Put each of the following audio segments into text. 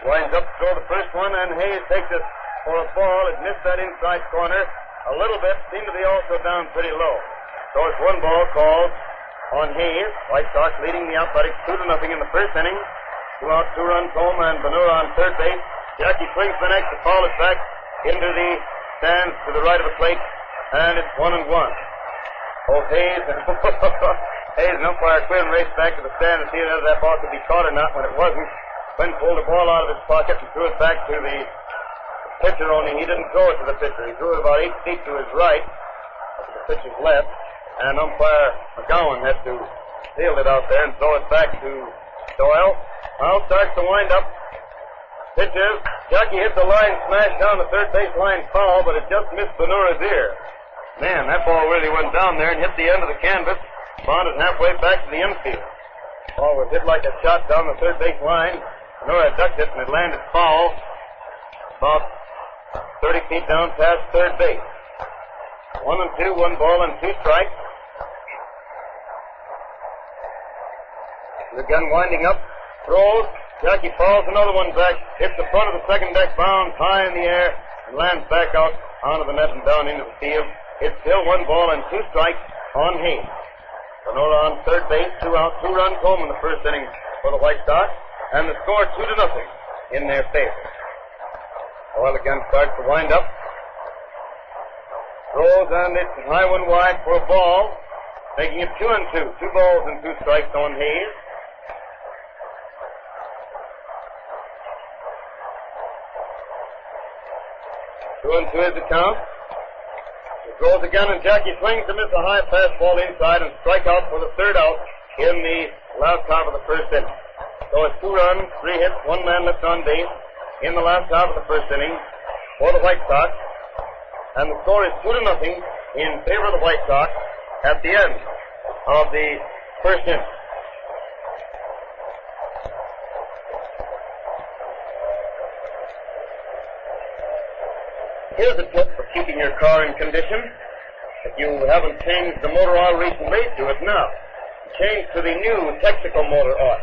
Winds up to throw the first one, and Hayes takes it for a ball. It missed that inside corner a little bit. Seemed to be also down pretty low. So it's 1 ball called on Hayes. White Sox leading the Athletics 2-0 in the first inning. 2 out, 2 runs home, and Benura on third base. Jackie swings the next. The ball is back into the stands to the right of the plate, and it's 1-1. Both Hayes and Hayes and umpire Quinn raced back to the stand to see whether that ball could be caught or not. When it wasn't, Quinn pulled the ball out of his pocket and threw it back to the pitcher, only he didn't throw it to the pitcher. He threw it about 8 feet to his right, the pitcher's left, and umpire McGowan had to field it out there and throw it back to Doyle. Now starts to wind up. Pitcher, Jackie hit the line, smashed down the third base line foul, but it just missed Benura's ear. Man, that ball really went down there and hit the end of the canvas, bounded halfway back to the infield. Ball was hit like a shot down the third base line. Benura ducked it, and it landed foul about 30 feet down past third base. 1-2, 1 ball and 2 strikes. The gun winding up, throws. Jackie falls, another one back, hits the front of the second deck, bounds high in the air, and lands back out onto the net and down into the field. It's still 1 ball and 2 strikes on Hayes. Benura on third base, 2 out, 2 runs home in the first inning for the White Sox, and the score 2-0 in their favor. Doyle again starts to wind up. Throws, and it's high one wide for a ball, making it 2-2. 2 balls and 2 strikes on Hayes. 2-2 is the count. It goes again, and Jackie swings to miss a high fastball inside and strike out for the 3rd out in the last half of the first inning. So it's 2 runs, 3 hits, 1 man left on base in the last half of the first inning for the White Sox. And the score is 2-0 in favor of the White Sox at the end of the first inning. Here's a tip for keeping your car in condition. If you haven't changed the motor oil recently, do it now. Change to the new Texaco motor oil.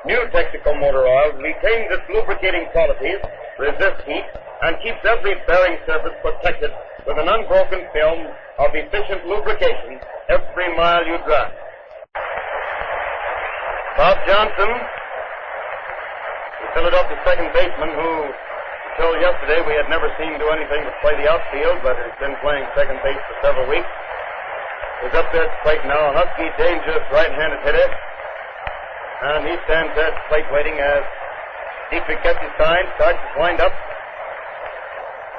New Texaco motor oil retains its lubricating qualities, resists heat, and keeps every bearing surface protected with an unbroken film of efficient lubrication every mile you drive. Bob Johnson, the Philadelphia second baseman, who until yesterday we had never seen do anything but play the outfield, but has been playing second base for several weeks, is up there at the plate now. Husky, dangerous right-handed hitter. And he stands there at the plate waiting as Dietrich gets his sign, starts to wind up,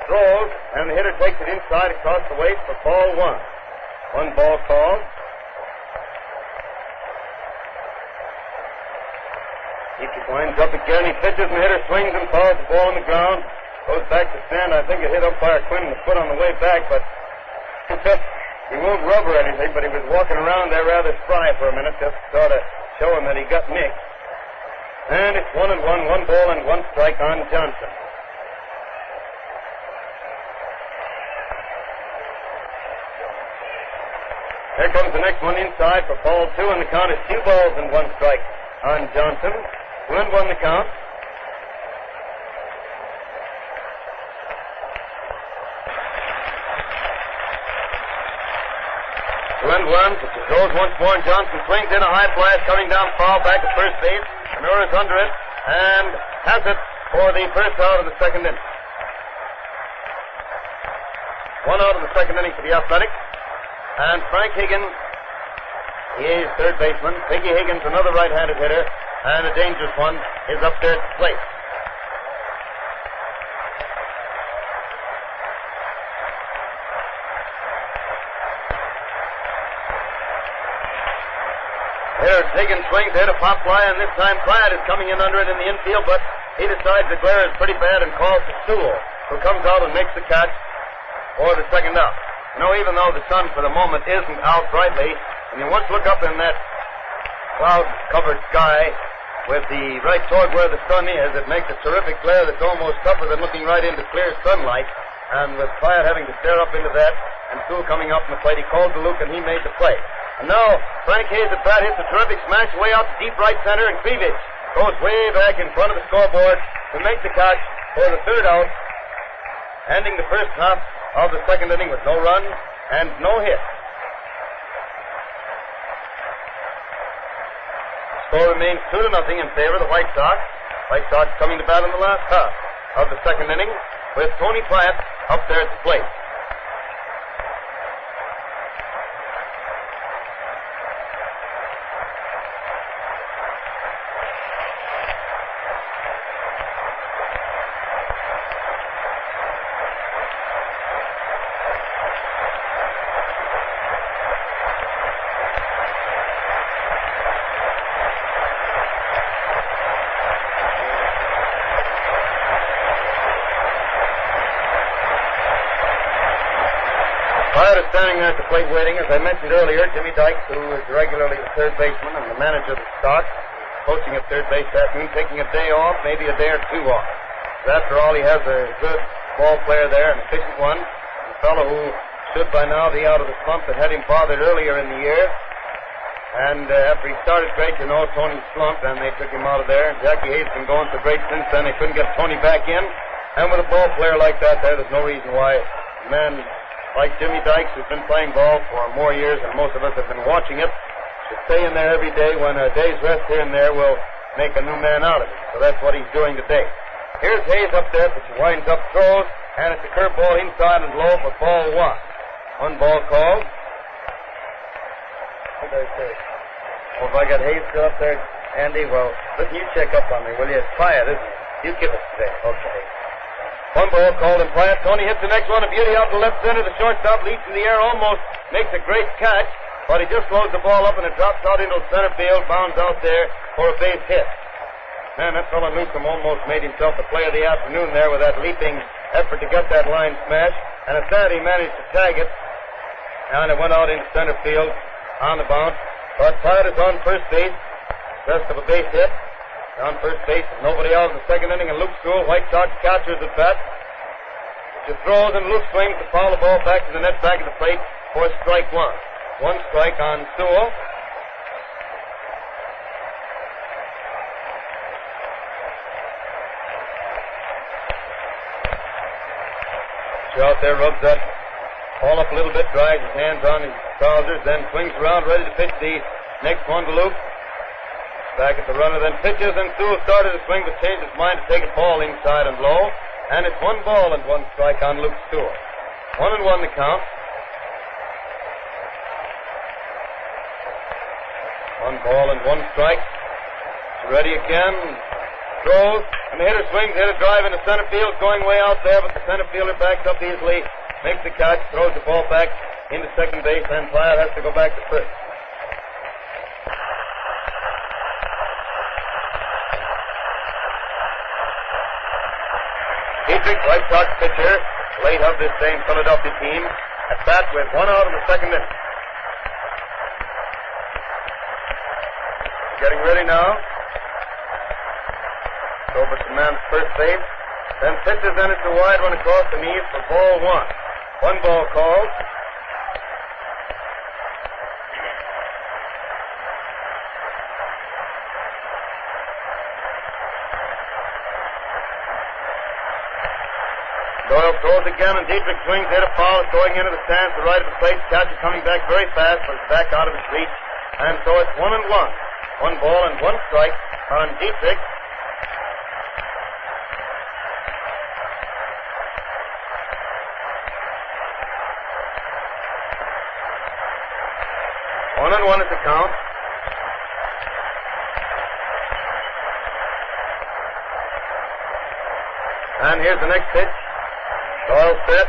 throws, and the hitter takes it inside across the waist for ball 1. 1 ball called. Dietrich winds up again. He pitches, and the hitter swings and falls the ball on the ground. Goes back to stand. I think it hit umpire Quinn in the foot on the way back, but he won't rubber anything, but he was walking around there rather spry for a minute, just sort of show him that he got nicked. And it's 1-1, 1 ball and 1 strike on Johnson. Here comes the next one inside for ball 2, and the count is 2 balls and 1 strike on Johnson. 2-1 the count. 2-1. It goes once more, and Johnson swings in a high blast coming down foul back to first base. Benura's under it and has it for the first out of the second inning. 1 out of the second inning for the Athletics. And Frank Higgins, he is third baseman. Piggy Higgins, another right-handed hitter, and a dangerous one, is up there at the plate. Here, Higgins swings, hit a pop fly, and this time Pratt is coming in under it in the infield, but he decides the glare is pretty bad and calls to Sewell, who comes out and makes the catch for the second out. You know, even though the sun for the moment isn't out brightly, when you once look up in that cloud-covered sky with the right toward where the sun is, it makes a terrific glare that's almost tougher than looking right into clear sunlight. And with Pratt having to stare up into that, and Sewell coming up from the plate, he called to Luke, and he made the play. And now, Frank Hayes at bat hits a terrific smash way out to deep right center, and Krivich goes way back in front of the scoreboard to make the catch for the third out, ending the first half of the second inning with no run and no hit. Score remains 2-0 in favor of the White Sox. White Sox coming to bat in the last half of the second inning with Tony Pyatt up there at the plate. Pyatt is standing there at the plate waiting. As I mentioned earlier, Jimmy Dykes, who is regularly the third baseman and the manager of the Sox, coaching at third base this afternoon, taking a day off, maybe a day or two off. But after all, he has a good ball player there, an efficient one, a fellow who should by now be out of the slump that had him bothered earlier in the year. And after he started great, you know, Tony slumped, and they took him out of there. Jackie Hayes has been going so great since then, they couldn't get Tony back in. And with a ball player like that there's no reason why a man like Jimmy Dykes, who's been playing ball for more years than most of us have been watching it, should stay in there every day when a day's rest here and there will make a new man out of him. So that's what he's doing today. Here's Hayes up there, but he winds up, throws, and it's a curveball inside and low for ball one. One ball called. What did I say? Oh, if I got Hayes still up there, Andy, well, listen, you check up on me, will you? It's Pyatt, isn't it? You give it today. Okay. One ball called and Pyatt. Tony hits the next one, a beauty out to left center. The shortstop leaps in the air, almost makes a great catch, but he just throws the ball up and it drops out into center field, bounds out there for a base hit. Man, that fellow Newcomb almost made himself the play of the afternoon there with that leaping effort to get that line smash. And at that, he managed to tag it, and it went out into center field on the bounce. But Pyatt is on first base, rest of a base hit. On first base, nobody out in the second inning, and Luke Sewell, White Sox catchers at bat. She throws and Luke swings to foul the ball back to the net, back of the plate for strike one. One strike on Sewell. She's out there, rubs that ball up a little bit, dries his hands on his trousers, then swings around, ready to pitch the next one to Luke. Back at the runner, then pitches, and Sewell started to swing, but changed his mind to take a ball inside and low. And it's 1 ball and 1 strike on Luke Sewell. 1-1 the count. 1 ball and 1 strike. He's ready again. Throws, and the hitter swings, hit a drive into center field, going way out there, but the center fielder backs up easily, makes the catch, throws the ball back into second base, and Pyatt has to go back to first. Dietrich, White Sox pitcher, late of this same Philadelphia team, at bat with 1 out in the second inning. Getting ready now. Over to man at first base. Then pitches, then it's a wide one across the knees for ball one. 1 ball called. Doyle throws again, and Dietrich swings, hit a foul, going into the stands to right of the plate. Catcher coming back very fast, but it's back out of his reach. And so it's 1-1. 1 ball and 1 strike on Dietrich. One and 1 is the count. And here's the next pitch. Doyle set.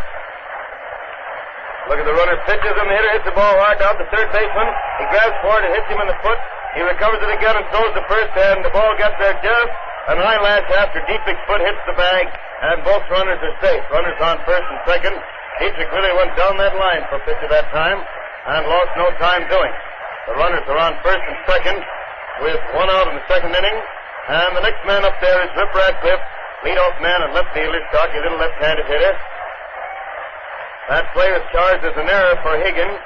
Look at the runner, pitches, and the hitter hits the ball hard down to third baseman. He grabs for it, it hits him in the foot. He recovers it again and throws to first, and the ball gets there just an eyelash after Dietrich's foot hits the bag, and both runners are safe. Runners on first and second. Dietrich really went down that line for a pitch at that time and lost no time doing it. The runners are on first and second with 1 out in the second inning, and the next man up there is Rip Radcliffe, leadoff man and left fielder, stocky little left-handed hitter. That play was charged as an error for Higgins,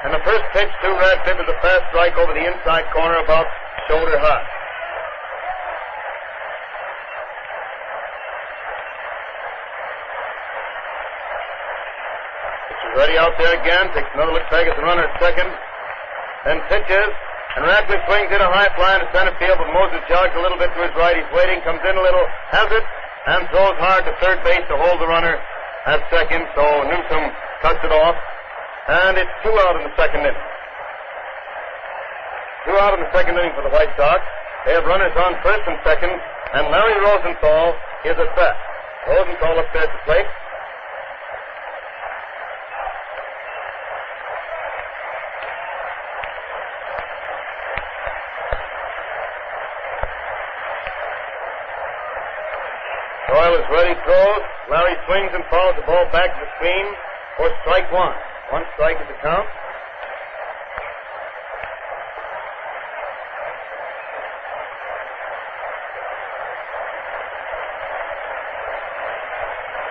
and the first pitch to Radcliffe is a fast strike over the inside corner about shoulder high. ready out there again. Takes another look back at the runner at second. Then pitches. And Radcliffe swings in a high fly into center field, but Moses jogs a little bit to his right. He's waiting, comes in a little, has it, and throws hard to third base to hold the runner at second. So Newsom cuts it off. And it's 2 out in the second inning. 2 out in the second inning for the White Sox. They have runners on first and second, and Larry Rosenthal is at bat. Rosenthal up there at the plate. Doyle is ready, throws. Larry swings and fouls the ball back to the screen for strike one. 1 strike at the count.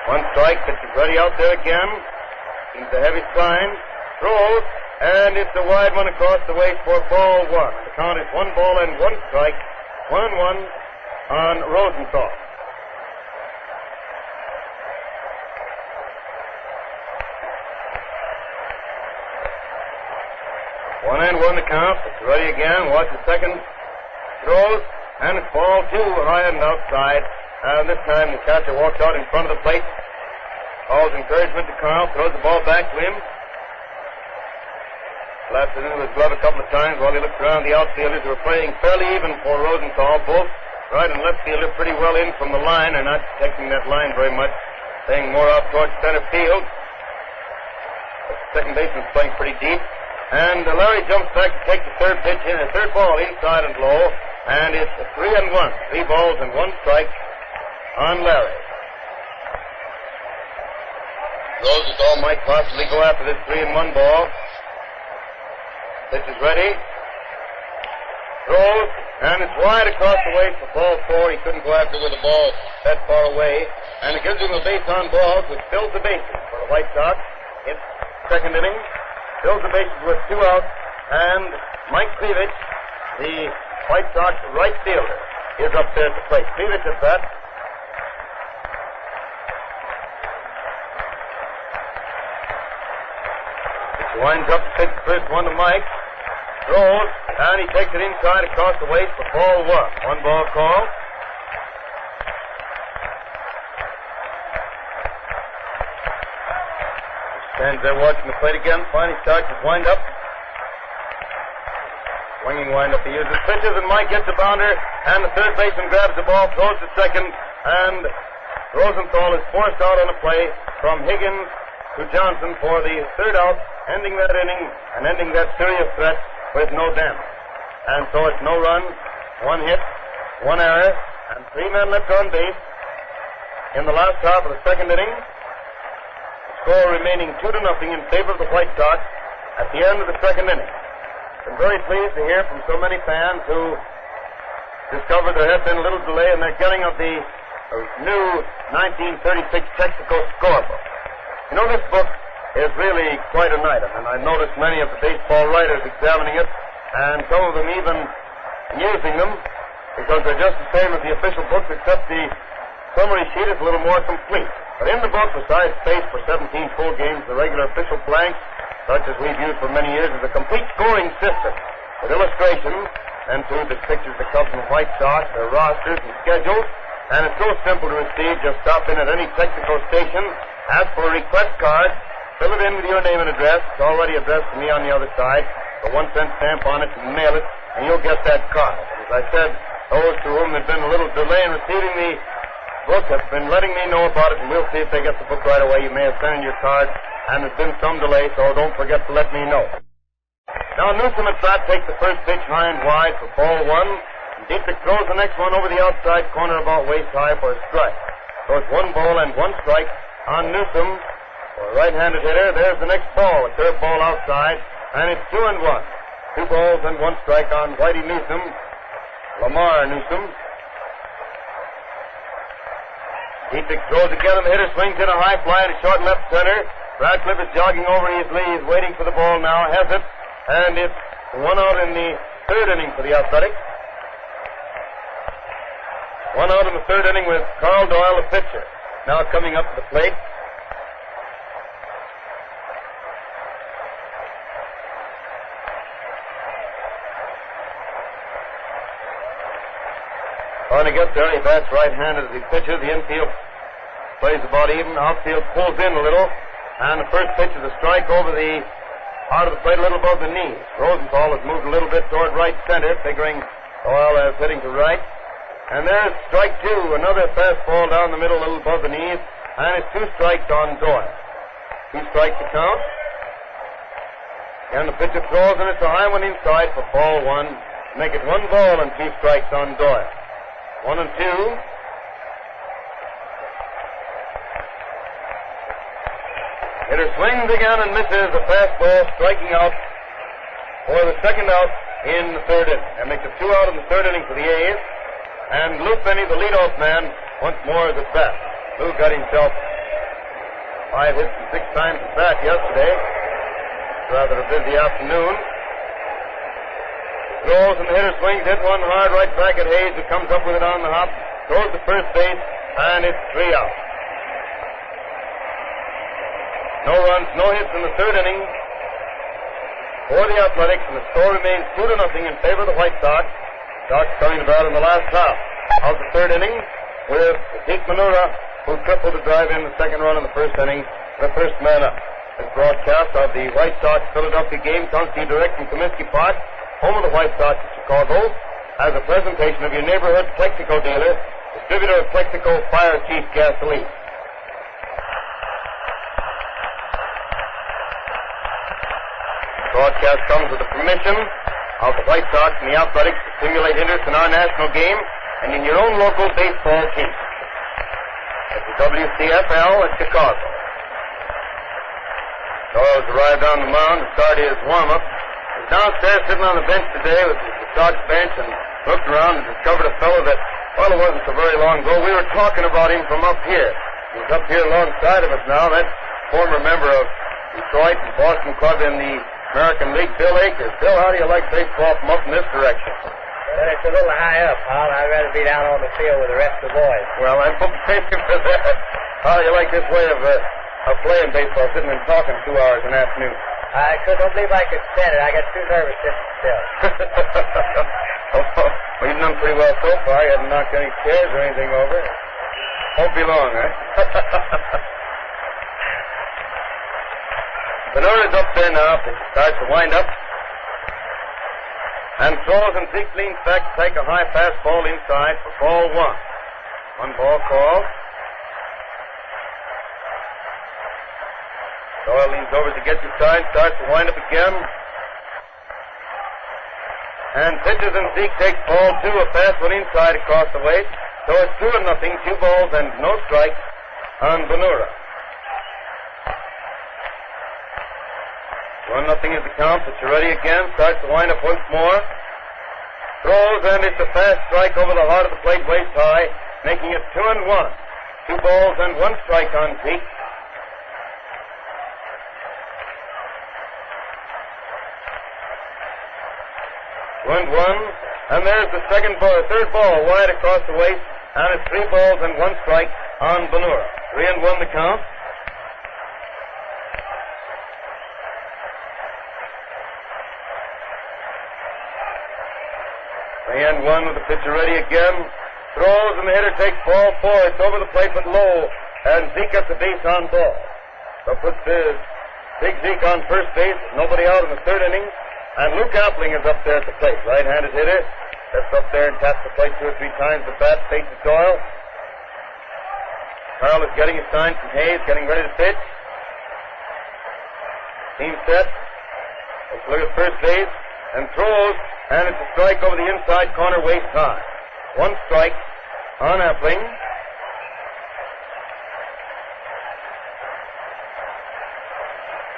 One strike, pitches ready out there again. Seems a heavy sign. Throws, and it's a wide one across the waist for ball 1. The count is 1 ball and 1 strike. 1-1 on Rosenthal. 1-1 the count. It's ready again. Watch the second. Throws, and it's ball 2 high and outside. And this time the catcher walks out in front of the plate. Calls encouragement to Carl. Throws the ball back to him. Slaps it into his glove a couple of times while he looks around the outfielders who are playing fairly even for Rosenthal. Both right and left fielder pretty well in from the line. They're not protecting that line very much. Staying more out towards center field. But the second baseman's playing pretty deep. And Larry jumps back to take the third pitch in, a third ball inside and low, and it's 3-1. 3 balls and 1 strike on Larry. Rosenthal might possibly go after this 3-1 ball. Pitch is ready. Throws, and it's wide across the waist for ball 4. He couldn't go after with the ball that far away, and it gives him a base on balls, which fills the bases for the White Sox. It's second inning. Fills the bases with 2 outs, and Mike Krivich, the White Sox right fielder, is up there at the plate. Krivich at bat. He winds up to pitch the first one to Mike. Throws, and he takes it inside across the waist for ball 1. 1 ball call. Stands there watching the plate again. Finally starts his wind-up. Swinging wind-up he uses. Pitches, and Mike gets a bounder, and the third baseman grabs the ball, throws to second, and Rosenthal is forced out on a play from Higgins to Johnson for the third out, ending that inning and ending that serious threat with no damage. And so it's no run, 1 hit, 1 error, and 3 men left on base in the last half of the second inning. Score remaining 2-0 in favor of the White Sox at the end of the second inning. I'm very pleased to hear from so many fans who discovered there had been a little delay in their getting of the new 1936 Texaco scorebook. You know, this book is really quite an item, and I noticed many of the baseball writers examining it, and some of them even using them, because they're just the same as the official books, except the summary sheet is a little more complete. But in the book, besides space for 17 full games, the regular official blanks, such as we've used for many years, is a complete scoring system with illustrations and to the pictures of the Cubs and White Sox, their rosters and schedules. And it's so simple to receive. Just stop in at any Texaco station, ask for a request card, fill it in with your name and address. It's already addressed to me on the other side. The 1-cent stamp on it, and mail it, and you'll get that card. And as I said, those to whom there's been a little delay in receiving the book have been letting me know about it, and we'll see if they get the book right away. You may have sent in your card, and there's been some delay, so don't forget to let me know. Now Newsom at bat takes the first pitch high and wide for ball 1. And Dietrich throws the next one over the outside corner about waist high for a strike. So it's 1 ball and 1 strike on Newsom. For a right-handed hitter, there's the next ball, a curve ball outside, and it's 2-1. 2 balls and 1 strike on Whitey Newsom, Lamar Newsom. Dietrich throws again, and the hitter swings in a high fly to short left center. Radcliffe is jogging over easily. He's waiting for the ball now, has it, and it's 1 out in the third inning for the Athletics. 1 out in the third inning with Carl Doyle, the pitcher, now coming up to the plate. Trying to get there. He bats right-handed as he pitches. The infield plays about even. Outfield pulls in a little. And the first pitch is a strike over the heart of the plate, a little above the knees. Rosenthal has moved a little bit toward right center, figuring Doyle as hitting to right. And there's strike two. Another fastball down the middle, a little above the knees. And it's 2 strikes on Doyle. 2 strikes to count. And the pitcher throws, and it's a high one inside for ball 1. Make it 1 ball and 2 strikes on Doyle. 1 and 2. Hitter swings again and misses a fastball, striking out for the second out in the third inning. That makes it 2 out in the third inning for the A's. And Lou Finney, the leadoff man, once more is at bat. Lou got himself 5 hits and 6 times at bat yesterday. Rather a busy afternoon. Throws and the hitter swings, hit one hard right back at Hayes, who comes up with it on the hop, throws to first base, and it's 3 out. No runs, no hits in the third inning for the Athletics, and the score remains 2-0 in favor of the White Sox. Sox coming about in the last half of the third inning with Zeke Manura, who tripled to drive in the second run in the first inning, the first man up. This broadcast of the White Sox-Philadelphia game comes to you direct from Comiskey Park, home of the White Sox of Chicago, as a presentation of your neighborhood Texaco dealer, distributor of Texaco Fire Chief Gasoline. The broadcast comes with the permission of the White Sox and the Athletics to stimulate interest in our national game and in your own local baseball team. At the WCFL at Chicago. Doyle's arrived on the mound to start his warm-up. He's downstairs sitting on the bench today with the Sox bench and looked around and discovered a fellow that, well, it wasn't so very long ago. We were talking about him from up here. He's up here alongside of us now. That's former member of Detroit and Boston Club in the American League, Bill Akers. Bill, how do you like baseball from up in this direction? Well, it's a little high up, Paul. I'd rather be down on the field with the rest of the boys. Well, I'm hoping for that. How do you like this way of playing baseball, sitting and talking 2 hours an afternoon? I don't believe I could stand it. I got too nervous sitting still. Well, you've done pretty well so far. You haven't knocked any chairs or anything over. Won't be long, huh? Benura's up there now. It starts to wind up. And throws, and Zeke leans back to take a high fastball inside for ball 1. 1 ball call. Doyle leans over to get the side, starts to wind up again. And pitches, and Zeke takes ball 2, a fast one inside across the waist. So it's 2-0, 2 balls and no strikes on Benura. 1-0 is the count. Picciarelli again starts to wind up once more. Throws, and it's a fast strike over the heart of the plate, waist high, making it 2-1. 2 balls and 1 strike on Zeke. 2-1, and there's the third ball wide across the waist, and it's 3 balls and 1 strike on Benura. 3-1 the count. And 1 with the pitcher ready again. Throws, and the hitter takes ball 4. It's over the plate but low. And Zeke gets the base on ball. So puts Big Zeke on first base. Nobody out in the third inning. And Luke Appling is up there at the plate. Right-handed hitter. Steps up there and taps the plate 2 or 3 times. The bat faces Doyle. Carl is getting a sign from Hayes, getting ready to pitch. Team set. Let's look at first base. And throws. And it's a strike over the inside corner, waist high. 1 strike on Appling.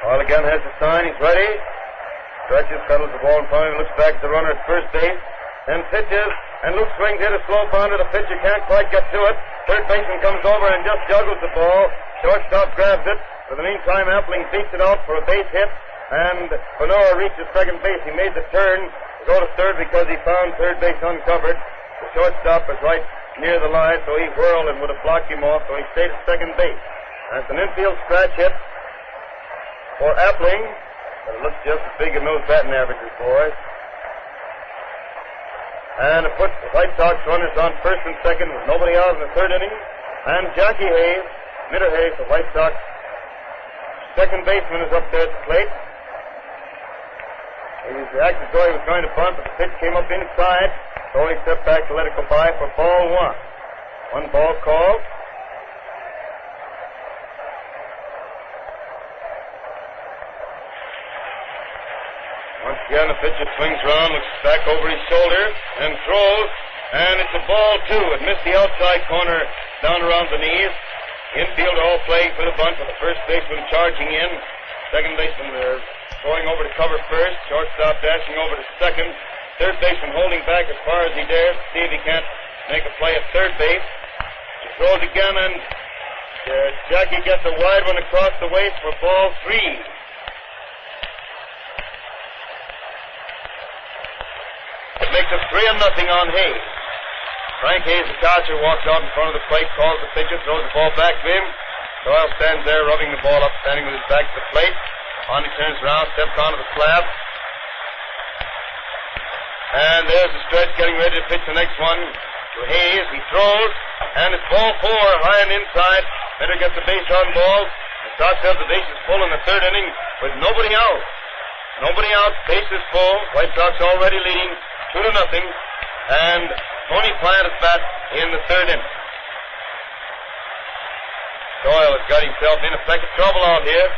Doyle again has the sign. He's ready. Stretches, settles the ball in front of him, looks back at the runner at first base, then pitches, and Luke swings, hit a slow bounder. The pitcher can't quite get to it. Third baseman comes over and just juggles the ball. Shortstop grabs it. For the meantime, Appling beats it out for a base hit, and Benura reaches second base. He made the turn to go to third because he found third base uncovered. The shortstop was right near the line, so he whirled and would have blocked him off, so he stayed at second base. And it's an infield scratch hit for Appling, but it looks just as big as those batting averages, boys. And it puts the White Sox runners on first and second with nobody out in the third inning. And Jackie Hayes, Mitter Hayes, the White Sox second baseman, is up there at the plate. He acted as though he was going to bunt, but the pitch came up inside, so he stepped back to let it go by for ball one. One ball called. Once again, the pitcher swings around, looks back over his shoulder, and throws, and it's a ball, too. It missed the outside corner down around the knees. Infield all playing for the bunt, with the first baseman charging in. Second baseman going over to cover first. Shortstop dashing over to second. Third baseman holding back as far as he dares to see if he can't make a play at third base. He throws again, and Jackie gets a wide one across the waist for ball three. It makes it 3-0 on Hayes. Frank Hayes, the catcher, walks out in front of the plate, calls the pitcher, throws the ball back to him. Doyle stands there rubbing the ball up, standing with his back to the plate. On he turns around, steps onto the slab. And there's the stretch, getting ready to pitch the next one to Hayes. He throws, and it's ball four, high and inside. Mitter gets the base on ball. The Sox have the bases full in the third inning with nobody out. Nobody out, bases full. White Sox already leading 2-0. And Tony Plant is back in the third inning. Doyle has got himself in effect of trouble out here.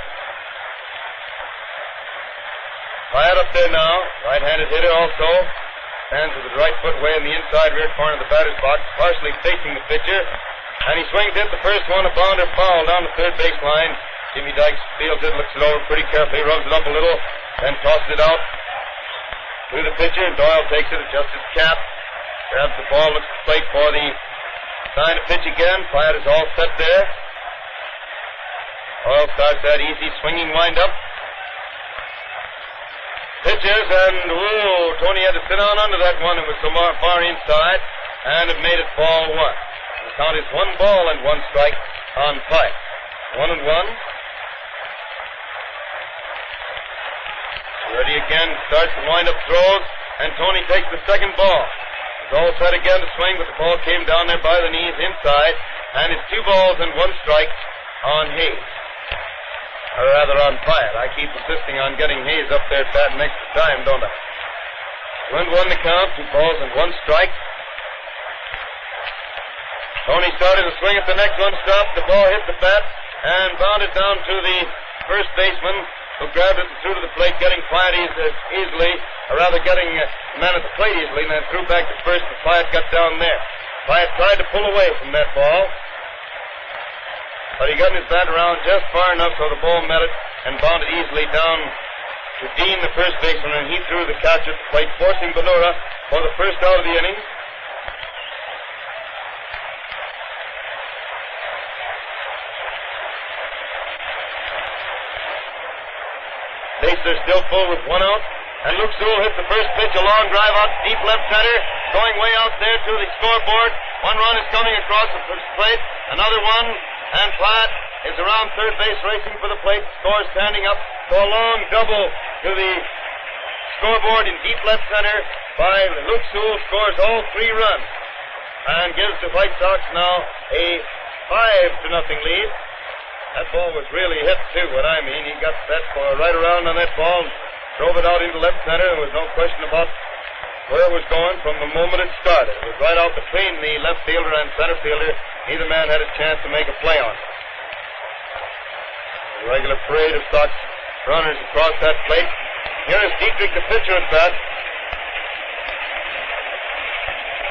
Plant up there now, right-handed hitter also. Stands with his right foot way in the inside rear corner of the batter's box, partially facing the pitcher. And he swings it, the first one, a bounder foul down the third baseline. Jimmy Dykes fields it, looks it over pretty carefully, rubs it up a little, then tosses it out to the pitcher. Doyle takes it, adjusts his cap, grabs the ball, looks at the plate for the sign to pitch again. Plant is all set there. Doyle starts that easy swinging windup. Pitches, and Tony had to sit down under that one. It was so far inside, and it made it ball one. The count is 1 ball and 1 strike on Pike. 1-1. Ready again, starts the windup throws, and Tony takes the second ball. It's all set again to swing, but the ball came down there by the knees inside, and it's 2 balls and 1 strike on Hayes. Or rather on Pyatt. I keep insisting on getting Hayes up there at bat next time, don't I? 1-1 the count, 2 balls and 1 strike. Tony started to swing at the next one, stopped, the ball hit the bat, and bounded down to the first baseman, who grabbed it and threw to the plate, getting Pyatt easily, or rather getting the man at the plate easily, and then threw back to first, and Pyatt got down there. Pyatt tried to pull away from that ball, but he got his bat around just far enough so the ball met it and bounded easily down to Dean, the first baseman, and he threw the catcher at the plate, forcing Benura for the first out of the inning. Bases are still full with 1 out, and Luke Sewell hits the first pitch, a long drive out deep left center, going way out there to the scoreboard. 1 run is coming across the first plate, another one. And Platt is around third base racing for the plate. Score standing up. So a long double to the scoreboard in deep left center by Luke Sewell. Scores all 3 runs and gives the White Sox now a 5-0 lead. That ball was really hit too, what I mean. He got that ball right around on that ball and drove it out into left center. There was no question about where it was going from the moment it started. It was right out between the left fielder and center fielder. Neither man had a chance to make a play on it. A regular parade of Sox runners across that plate. Here is Dietrich, the pitcher at bat.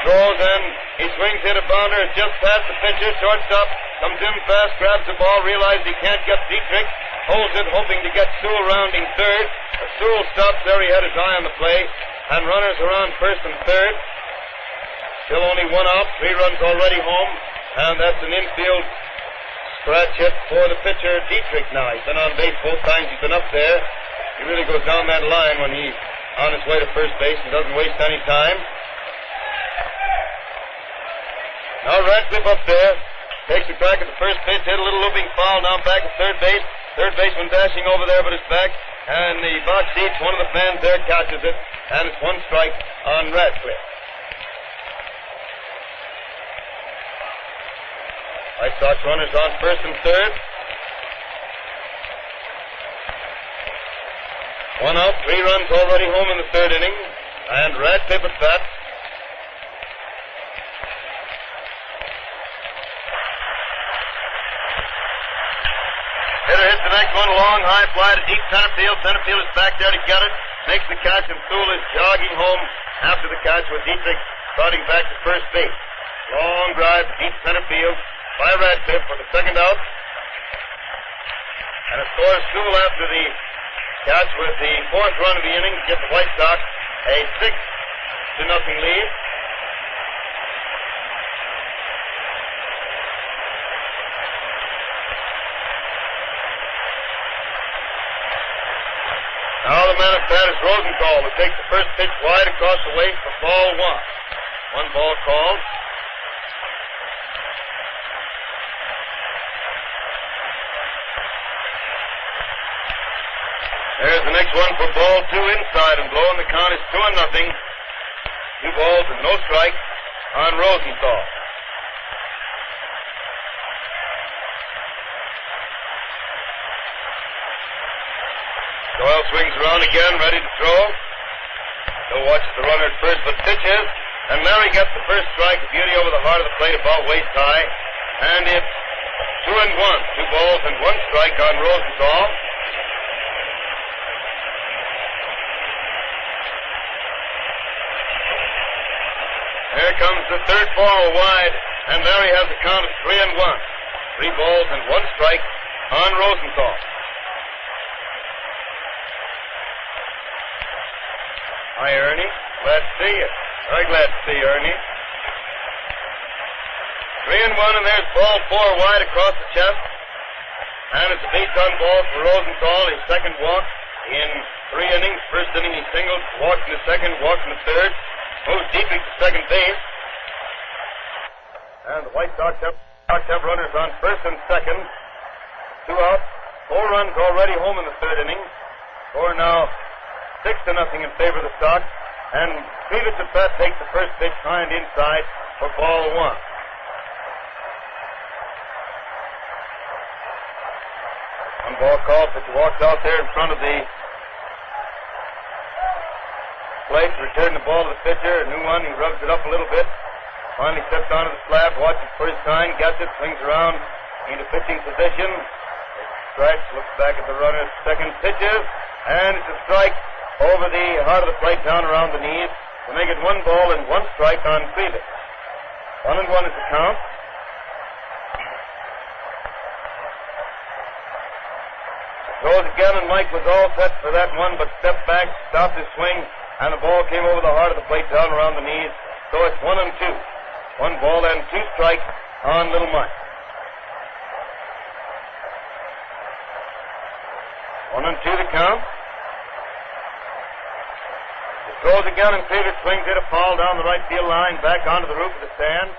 Throws and he swings, hit a bounder, just past the pitcher. Shortstop comes in fast, grabs the ball, realizes he can't get Dietrich, holds it, hoping to get Sewell rounding third. But Sewell stops there, he had his eye on the play, and runners around first and third. Still only 1 out, 3 runs already home, and that's an infield scratch hit for the pitcher, Dietrich now. He's been on base both times he's been up there. He really goes down that line when he's on his way to first base and doesn't waste any time. Now Radcliffe up there, takes a crack at the first pitch, hit a little looping foul down back at third base. Third baseman dashing over there, but it's back. And the box seats, one of the fans there catches it, and it's 1 strike on Radcliffe. White Sox runners on first and third. 1 out, 3 runs already home in the third inning. And Radcliffe at bat. Hitter hits the next one, long, high fly to deep center field. Center field is back there to get it. Makes the catch, and Sewell is jogging home after the catch with Dietrich starting back to first base. Long drive, deep center field by Radcliffe for the second out. And it scores Sewell after the catch with the 4th run of the inning to give the White Sox a 6-0 lead. Now the man at bat is Rosenthal, who takes the first pitch wide across the waist for ball 1. 1 ball called. There's the next one for ball 2 inside and low, and the count is 2-0. 2 balls and no strikes on Rosenthal. Doyle swings around again, ready to throw. He'll watch the runner at first, but pitches. And Larry gets the first strike, a beauty over the heart of the plate, about waist high. And it's 2-1. 2 balls and 1 strike on Rosenthal. Here comes the third ball wide, and Larry has a count of 3-1. 3 balls and 1 strike on Rosenthal. Hi, Ernie. Glad to see you. Very glad to see you, Ernie. 3-1, and there's ball 4 wide across the chest. And it's a base-on ball for Rosenthal. His second walk in 3 innings. First inning he singled, walked in the second, walked in the third. Moves deeply to second base. And the White Sox have runners on first and second. 2 out. 4 runs already home in the third inning. Score now 6-0 in favor of the Sox. And Cleveland at bat takes the first pitch high and inside for ball 1. One ball called, but he walks out there in front of the plate, return the ball to the pitcher. A new one, he rubs it up a little bit. Finally steps onto the slab, watches for his sign, gets it, swings around into pitching position. Strikes, looks back at the runner, second pitches, and it's a strike over the heart of the plate down around the knees to make it 1 ball and 1 strike on Cleveland. 1-1 is the count. Throws again, and Mike was all set for that one, but stepped back, stopped his swing, and the ball came over the heart of the plate down around the knees. So it's 1-2. 1 ball and 2 strikes on Little Mike. 1-2 the count. He throws again, and Cleveland swings it a foul down the right field line, back onto the roof of the stand,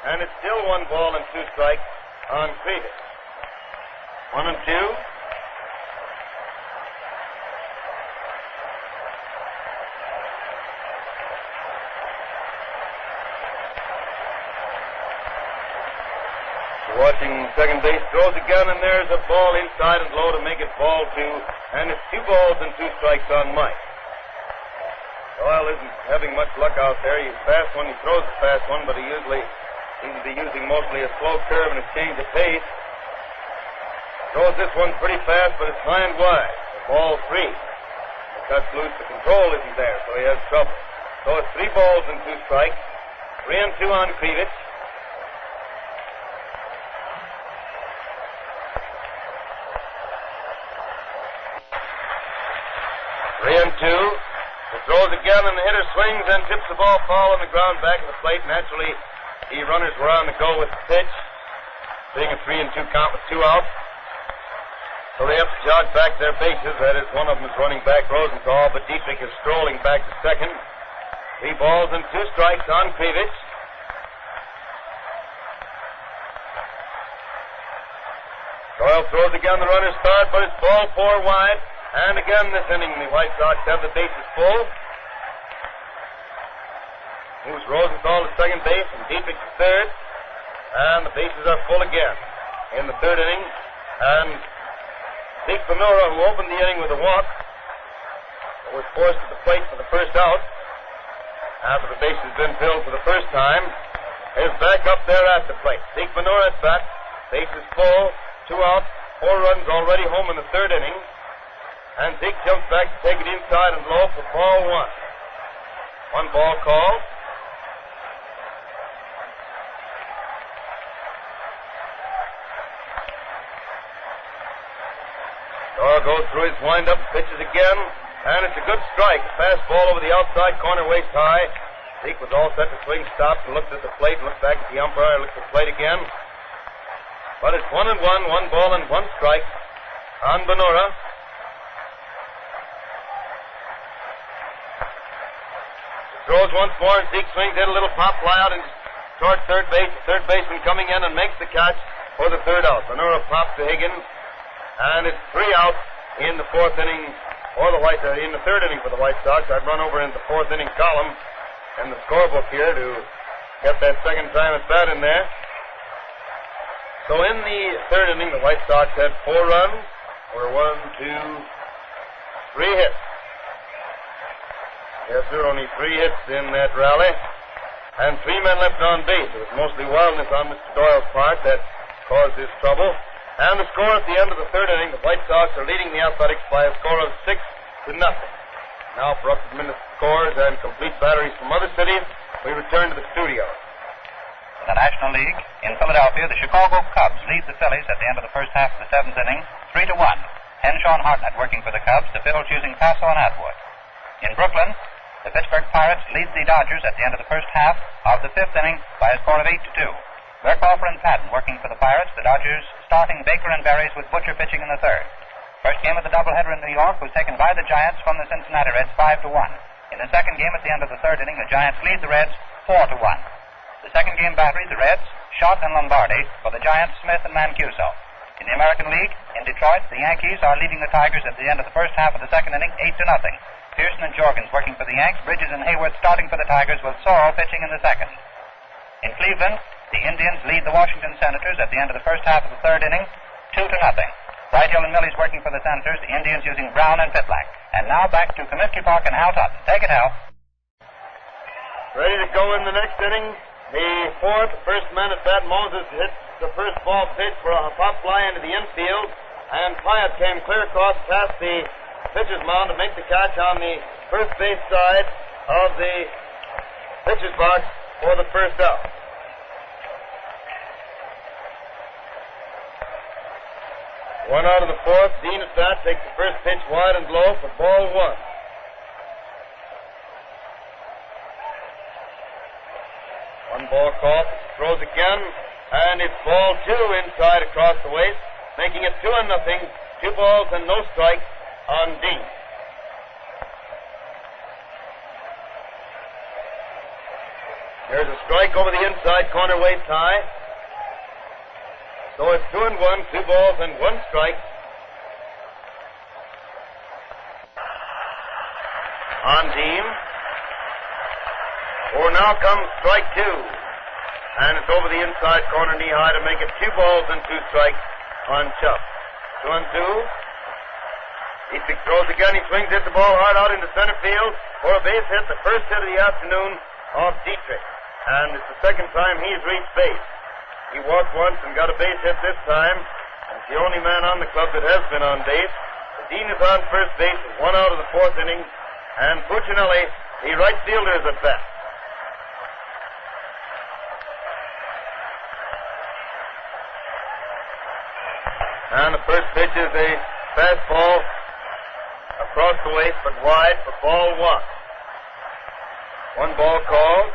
and it's still 1 ball and 2 strikes on Cleveland. 1-2. Watching second base, throws again, and there's a ball inside and low to make it ball 2, and it's 2 balls and 2 strikes on Mike. Doyle isn't having much luck out there. He's fast when he throws a fast one, but he usually seems to be using mostly a slow curve and a change of pace. Throws this one pretty fast, but it's high and wide. Ball 3. He cuts loose, the control isn't there, so he has trouble. So it's 3 balls and 2 strikes. 3-2 on Krivich. 3-2. He throws again, and the hitter swings and tips the ball foul on the ground back of the plate. Naturally, the runners were on the go with the pitch, being a 3-2 count with 2 out. So they have to jog back their bases. That is, one of them is running back, Rosenthal, but Dietrich is strolling back to second. 3 balls and 2 strikes on Krivich. Doyle throws again, the runners start, but it's ball 4 wide. And again this inning, the White Sox have the bases full. Moves Rosenthal to second base and Dietrich to third. And the bases are full again in the third inning. And Zeke Benora, who opened the inning with a walk, was forced to the plate for the first out after the base has been filled for the first time, is back up there at the plate. Zeke Benora at bat. Base is full. 2 outs. 4 runs already home in the third inning. And Zeke jumps back to take it inside and low for ball 1. 1 ball called. Dora goes through his windup, pitches again, and it's a good strike. A fastball over the outside corner, waist high. Zeke was all set to swing, stopped, and looked at the plate, looked back at the umpire, looked at the plate again. But it's 1-1, 1 ball and 1 strike on Benora. Throws once more, and Zeke swings, hit a little pop fly out and towards third base. The third baseman coming in and makes the catch for the third out. Benora pops to Higgins, and it's 3 outs in the fourth inning for the in the third inning for the White Sox. I've run over into the fourth inning column in the scorebook here to get that second time at bat in there. So in the third inning, the White Sox had 4 runs, or 1, 2, 3 hits. Yes, there were only 3 hits in that rally, and 3 men left on base. It was mostly wildness on Mr. Doyle's part that caused this trouble. And the score at the end of the third inning, the White Sox are leading the Athletics by a score of 6-0. Now for up-to-minute scores and complete batteries from other cities, we return to the studio. In the National League, in Philadelphia, the Chicago Cubs lead the Phillies at the end of the first half of the 7th inning, 3-1. Henshaw and Hartnett working for the Cubs, DeVille choosing Paso and Atwood. In Brooklyn, the Pittsburgh Pirates lead the Dodgers at the end of the first half of the 5th inning by a score of 8-2. Burkhofer and Patton working for the Pirates, the Dodgers starting Baker and Berries with Butcher pitching in the third. First game of the doubleheader in New York was taken by the Giants from the Cincinnati Reds 5-1. In the second game at the end of the third inning, the Giants lead the Reds 4-1. The second game battery, the Reds, Schott and Lombardi, for the Giants, Smith and Mancuso. In the American League, in Detroit, the Yankees are leading the Tigers at the end of the first half of the second inning 8-0. Pearson and Jorgens working for the Yanks, Bridges and Hayward starting for the Tigers with Sorrell pitching in the second. In Cleveland, the Indians lead the Washington Senators at the end of the first half of the third inning, 2-0. Brighthill and Millie's working for the Senators, the Indians using Brown and Pitlack. And now back to Comiskey Park and Hal Totten. Take it, Hal. Ready to go in the next inning. The fourth, first man at bat, Moses hits the first ball pitch for a pop fly into the infield, and Pyatt came clear across past the pitcher's mound to make the catch on the first base side of the pitcher's box for the first out. One out of the fourth. Dean at bat takes the first pitch wide and low for ball 1. 1 ball called. Throws again, and it's ball 2 inside across the waist, making it 2-0. 2 balls and no strikes on Dean. There's a strike over the inside corner waist high. So it's 2-1, 2 balls and 1 strike on Dean. Or now comes strike 2. And it's over the inside corner knee high to make it 2 balls and 2 strikes on Chubb. 2-2. He throws again. He swings, hits the ball hard out into center field for a base hit, the first hit of the afternoon off Dietrich. And it's the second time he's reached base. He walked once and got a base hit this time. He's the only man on the club that has been on base. The Dean is on first base with 1 out of the fourth inning. And Puccinelli, the right fielder, is at bat. And the first pitch is a fastball across the waist, but wide for ball 1. 1 ball called.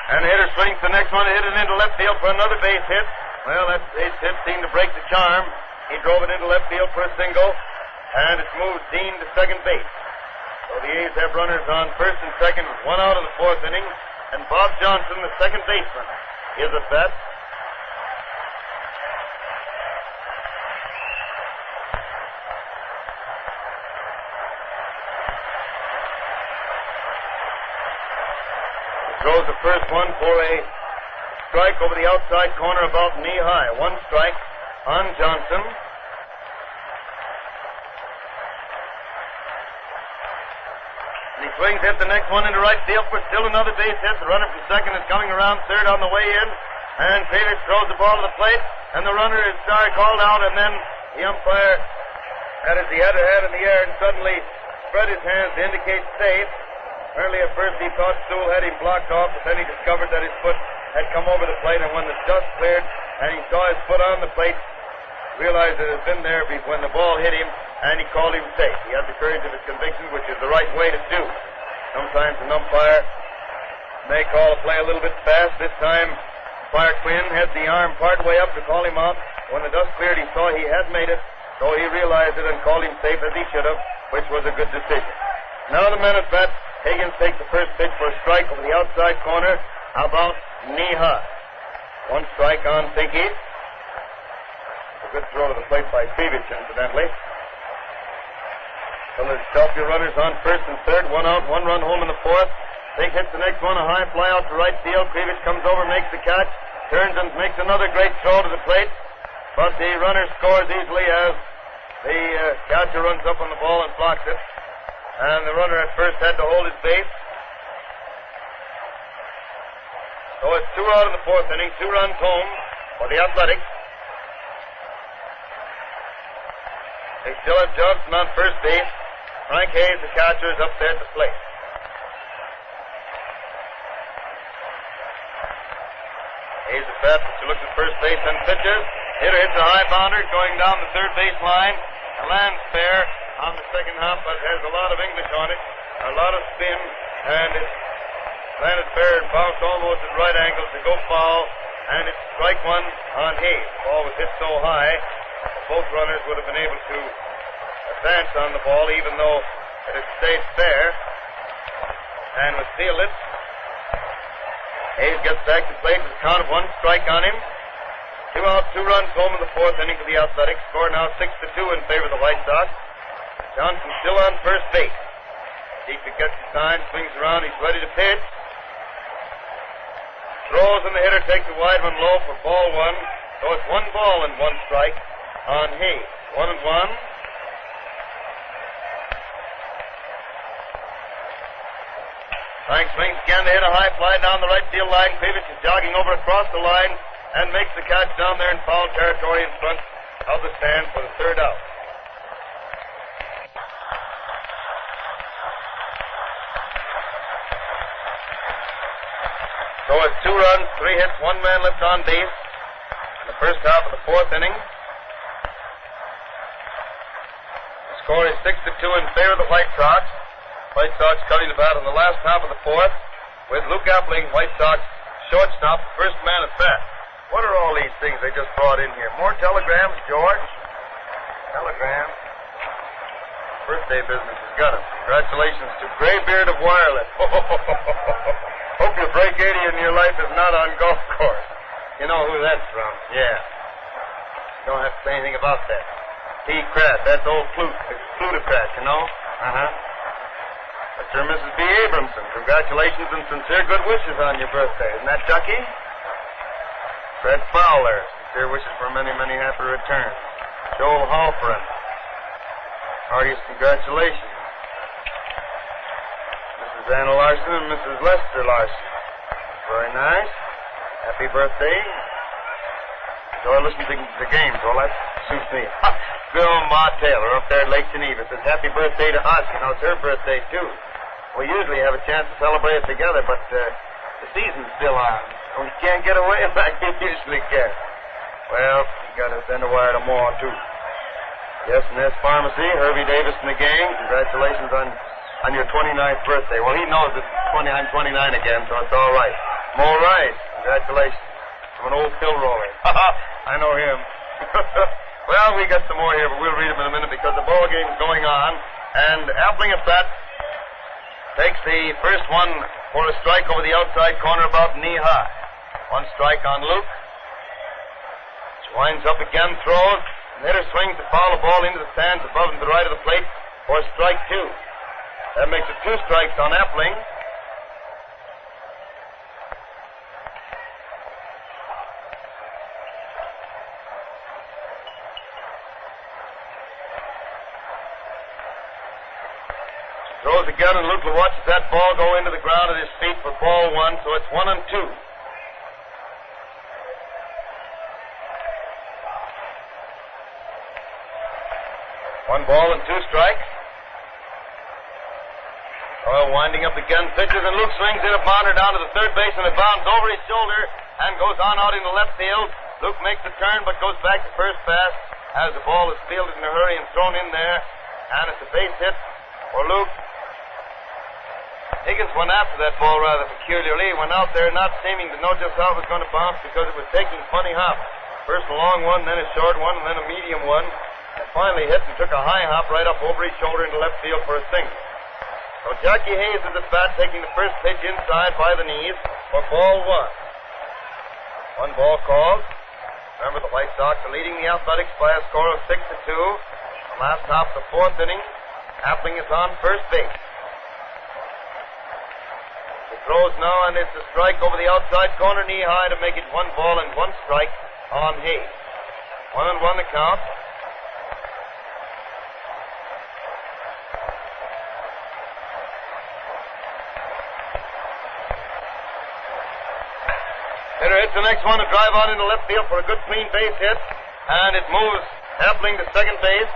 And the hitter swings the next one, hit it into left field for another base hit. Well, that base hit seemed to break the charm. He drove it into left field for a single, and it's moved Dean to second base. So the A's have runners on first and second, 1 out of the fourth inning, and Bob Johnson, the second baseman, is at bat. throws the first one for a strike over the outside corner about knee high. One strike on Johnson. He swings, hits the next one into right field for still another base hit. The runner from second is coming around third on the way in. And Taylor throws the ball to the plate. And the runner is called out. And then the umpire had his head in the air and suddenly spread his hands to indicate safe. Apparently at first he thought Stool had him blocked off. But then he discovered that his foot had come over the plate. And when the dust cleared and he saw his foot on the plate, realized it had been there when the ball hit him. And he called him safe. He had the courage of his convictions, which is the right way to do. Sometimes an umpire may call a play a little bit fast. This time, umpire Quinn had the arm part way up to call him out. When the dust cleared, he saw he had made it, so he realized it and called him safe as he should have, which was a good decision. Now the men at bat, Higgins takes the first pitch for a strike over the outside corner, about knee high. One strike on Pinky. A good throw to the plate by Krivich, incidentally. Philadelphia runners on first and third, one out, one run home in the fourth. Fink hits the next one, a high fly out to right field. Krivich comes over, makes the catch, turns and makes another great throw to the plate. But the runner scores easily as the catcher runs up on the ball and blocks it. And the runner at first had to hold his base. So it's 2 out in the fourth inning, 2 runs home for the Athletics. They still have Johnson on first base. Frank Hayes, the catcher, is up there at the plate. Hayes at bat, who looks at first base and pitches. Hitter hits a high bounder going down the third base line. A lands fair on the second half, but has a lot of English on it, a lot of spin, and it's landed fair and bounced almost at right angles to go foul, and it's strike one on Hayes. The ball was hit so high, both runners would have been able to advance on the ball, even though it had stayed fair, and was fielded. Hayes gets back to plate with a count of 1 strike on him. 2 out, 2 runs home in the fourth inning for the Athletics. Score now 6-2 in favor of the White Sox. Johnson still on first base. Deep gets the sign, swings around, he's ready to pitch. Throws and the hitter takes a wide one low for ball 1. So it's 1 ball and 1 strike on Hayes. 1-1. Frank swings again to hit a high fly down the right field line. Krivich is jogging over across the line and makes the catch down there in foul territory in front of the stand for the third out. So it's 2 runs, 3 hits, 1 man left on base in the first half of the fourth inning. The score is 6-2 in favor of the White Sox. White Sox cutting the bat in the last half of the fourth with Luke Appling, White Sox shortstop, first man at bat. What are all these things they just brought in here? More telegrams, George? Telegrams. Birthday business has got him. Congratulations to Graybeard of Wireless. Hope your break 80 in your life is not on golf course. You know who that's from? Yeah. You don't have to say anything about that. P. Kratt, that's old Plutocrat, you know? Uh-huh. Mr. and Mrs. B. Abramson, congratulations and sincere good wishes on your birthday. Isn't that Ducky? Fred Fowler, sincere wishes for many, many happy returns. Joel Halperin, heartiest congratulations. Mrs. Anna Larson and Mrs. Lester Larson. Very nice. Happy birthday. Enjoy listening to the games. Well, that suits me. Good old Ma Taylor up there at Lake Geneva says happy birthday to us. You know, it's her birthday, too. We usually have a chance to celebrate it together, but the season's still on. We can't get away like we usually can. Well, you got to send a wire to Ma, too. Yes, and there's Pharmacy, Herbie Davis and the gang. Congratulations on your 29th birthday. Well, he knows it's 29 again, so it's all right. Mo Rice, congratulations. From an old pill roller. I know him. Well, we got some more here, but we'll read them in a minute because the ball game's going on. And Appling at bat takes the first one for a strike over the outside corner about knee high. 1 strike on Luke. Winds up again, throws. The hitter swings to foul the ball into the stands above and to the right of the plate for strike 2. That makes it 2 strikes on Appling. Throws again, and Luke watches that ball go into the ground at his feet for ball one, so it's 1-2. 1 ball and 2 strikes. Doyle winding up again, pitches, and Luke swings in a bounder down to the third base, and it bounds over his shoulder and goes on out into left field. Luke makes the turn, but goes back to first fast as the ball is fielded in a hurry and thrown in there, and it's a base hit for Luke. Higgins went after that ball rather peculiarly. He went out there not seeming to know just how it was going to bounce because it was taking funny hops. First a long one, then a short one, and then a medium one. And finally hit and took a high hop right up over his shoulder into left field for a single. So Jackie Hayes is at bat, taking the first pitch inside by the knees for ball one. 1 ball called. Remember, the White Sox are leading the Athletics by a score of 6-2. The last half of the 4th inning. Appling is on first base. He throws now, and it's a strike over the outside corner, knee high, to make it 1 ball and 1 strike on Hayes. 1-1 the count. Hitter hits the next one to drive out into left field for a good clean base hit, and it moves Appling to second base.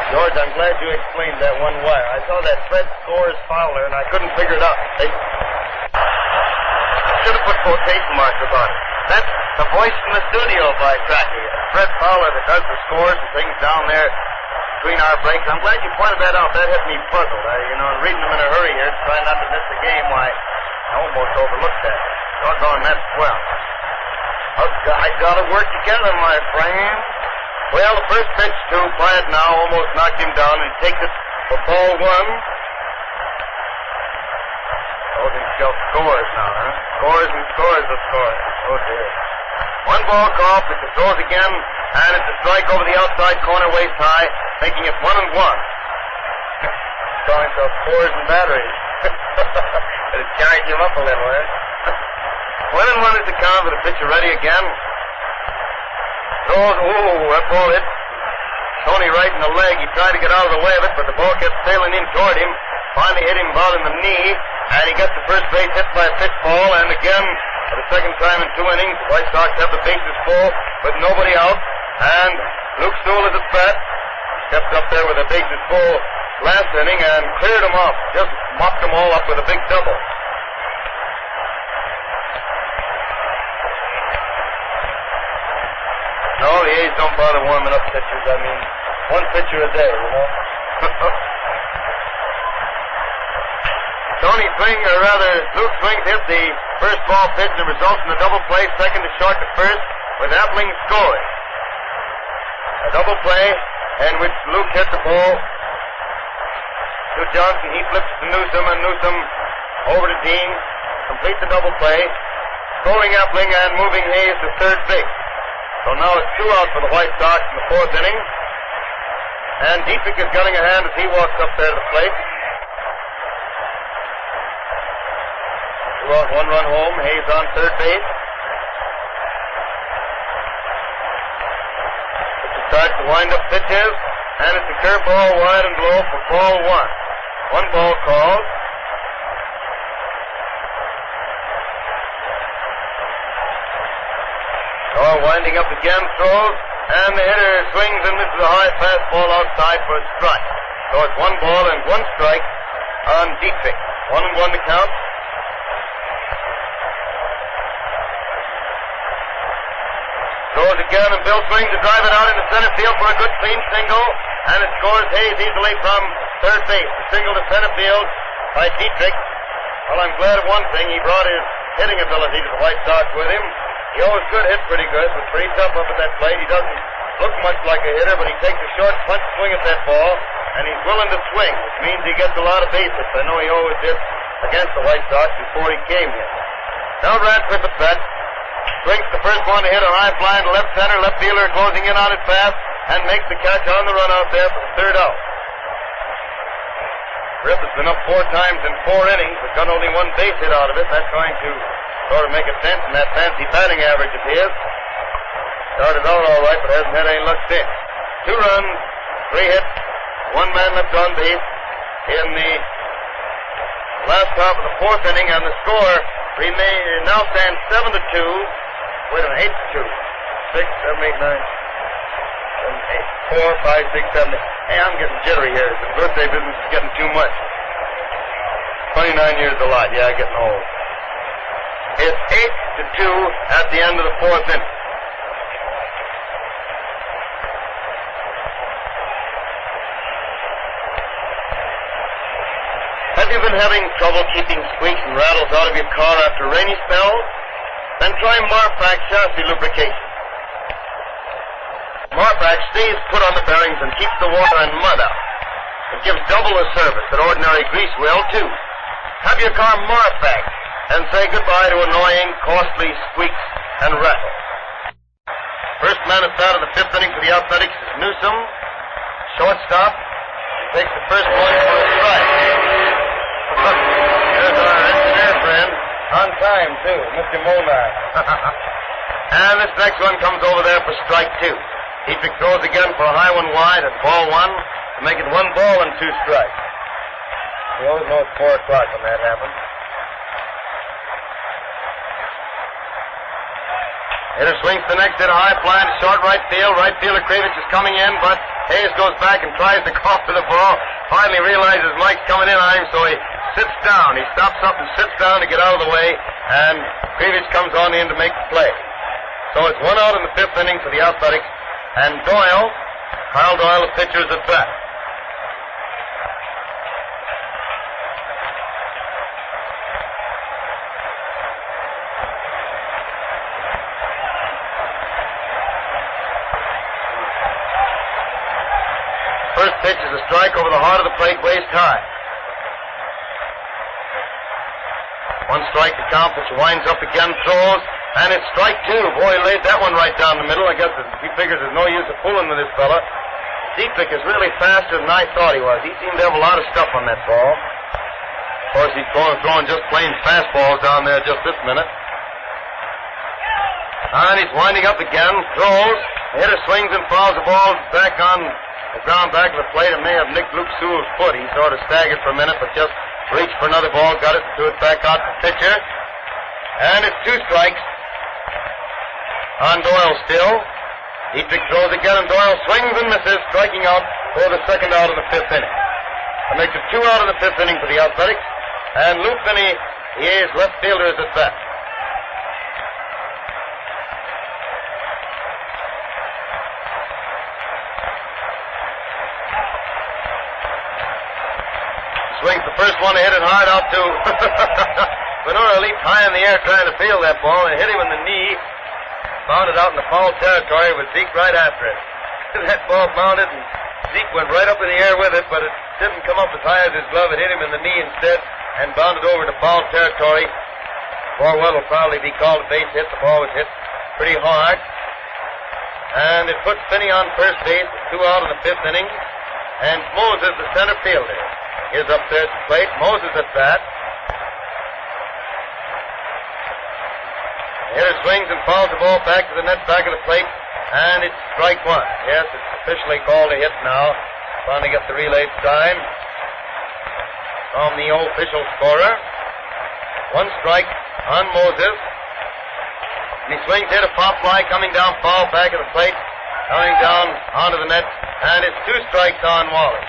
George, I'm glad you explained that one wire. I saw that Fred scores Fowler, and I couldn't figure it out. They should have put quotation marks about it. That's the voice from the studio by Cracky. Fred Fowler that does the scores and things down there between our breaks. I'm glad you pointed that out. That had me puzzled. Reading them in a hurry here, trying not to miss the game, why, I almost overlooked that. Doggone, that's swell. I gotta work together, my friend. Well, the first pitch to Bryant now almost knocked him down, and he takes it for ball one. Oh, himself scores now, huh? Scores and scores, of course. Oh, dear. 1 ball call, but it throws again, and it's a strike over the outside corner, waist high, making it 1-1. Calling himself scores and batteries. But it carried him up a little, eh? 1-1 is the count with the pitcher ready again. Throws, that ball hit Tony right in the leg. He tried to get out of the way of it, but the ball kept sailing in toward him. Finally hit him about in the knee, and he gets the first base hit by a pitch ball, and again, for the second time in 2 innings, the White Sox have the bases full with nobody out, and Luke Sewell is at bat. Kept up there with the bases full last inning and cleared them off. Just mopped them all up with a big double. No, the A's don't bother warming up pitchers. I mean, 1 pitcher a day, Luke swings hit the first ball pitch, and it results in a double play, second to short to first, with Appling scoring. A double play in which Luke hit the ball to Johnson. He flips to Newsom, and Newsom over to Dean. Complete the double play, scoring Appling and moving Hayes to third base. So now it's 2 out for the White Sox in the 4th inning. And Dietrich is gunning a hand as he walks up there to the plate. 2 out, 1 run home. Hayes on third base. Pitcher starts to wind up pitches. And it's a curveball wide and low for ball 1. 1 ball called. Winding up again, throws, and the hitter swings and misses a high fastball outside for a strike. So it's 1 ball and 1 strike on Dietrich. 1-1 to count. Throws again, and Bill swings to drive it out into center field for a good clean single, and it scores Hayes easily from third base. The single to center field by Dietrich. Well, I'm glad of one thing. He brought his hitting ability to the White Sox with him. He always could hit pretty good, was pretty tough up at that plate. He doesn't look much like a hitter, but he takes a short punch swing at that ball, and he's willing to swing, which means he gets a lot of base hits. I know he always did against the White Sox before he came here. Now Radcliffe at bat. Swings the first one to hit a high fly into left center. Left fielder closing in on it fast, and makes the catch on the run out there for the 3rd out. Griff has been up 4 times in 4 innings, but got only 1 base hit out of it. That's going to sort of make a dent in that fancy batting average of his. Started out all right, but hasn't had any luck since. 2 runs, 3 hits, 1 man left on base in the last half of the 4th inning, and the score now stands 7-2. Wait a minute, 8-2. 6, 7, 8, 9, 7, 8, 4, 5, 6, 7, 8. Hey, I'm getting jittery here. The birthday business is getting too much. 29 years a lot. Yeah, getting old. It's 8-2 at the end of the 4th inning. Have you been having trouble keeping squeaks and rattles out of your car after rainy spells? Then try Marfac chassis lubrication. Marfac stays put on the bearings and keeps the water and mud out. It gives double the service that ordinary grease will, too. Have your car Marfac and say goodbye to annoying, costly squeaks and rattles. First man at bat of the 5th inning for the Athletics is Newsom. Shortstop. He takes the first one for a strike. There's our engineer friend. On time, too, Mr. Molnar. And this next one comes over there for strike 2. Dietrich throws again for a high one wide at ball 1 to make it 1 ball and 2 strikes. We always know it's 4 o'clock when that happens. Hitter swings the next hit, a high fly to short right field. Right fielder Kravitz is coming in, but Hayes goes back and tries to cough to the ball. Finally realizes Mike's coming in on him, so he sits down. He stops up and sits down to get out of the way, and Kravitz comes on in to make the play. So it's 1 out in the 5th inning for the Athletics, and Kyle Doyle, the pitcher, is at bat. First pitch is a strike over the heart of the plate, waist high. 1 strike to count, which winds up again, throws, and it's strike 2. Boy, he laid that one right down the middle. I guess he figures there's no use of fooling with this fella. Dietrich is really faster than I thought he was. He seemed to have a lot of stuff on that ball. Of course, he's throwing just plain fastballs down there just this minute. And he's winding up again, throws. The hitter swings and fouls the ball back on the ground back of the plate. It may have nicked Luke Sewell's foot. He sort of staggered for a minute, but just reached for another ball, got it, threw it back out to the pitcher. And it's 2 strikes on Doyle still. Dietrich throws again, and Doyle swings and misses, striking out for the 2nd out of the 5th inning. That makes it 2 out of the 5th inning for the Athletics. And Lou Finney, his left fielder, is at bat. Swings the first one, hit it hard out to Ventura. Leaped high in the air trying to field that ball and hit him in the knee. Bounded out in the foul territory with Zeke right after it. That ball bounded and Zeke went right up in the air with it, but it didn't come up as high as his glove. It hit him in the knee instead and bounded over to foul territory. Farwell will probably be called a base hit. The ball was hit pretty hard. And it puts Finney on first base, 2 out in the 5th inning. And Moses, the center fielder, is up there at the plate. Moses at bat. The hitter swings and fouls the ball back to the net back of the plate, and it's strike 1. Yes, it's officially called a hit now. Trying to get the relay sign from the official scorer. 1 strike on Moses. And he swings, hit a pop fly, coming down foul back of the plate, coming down onto the net, and it's 2 strikes on Wallace.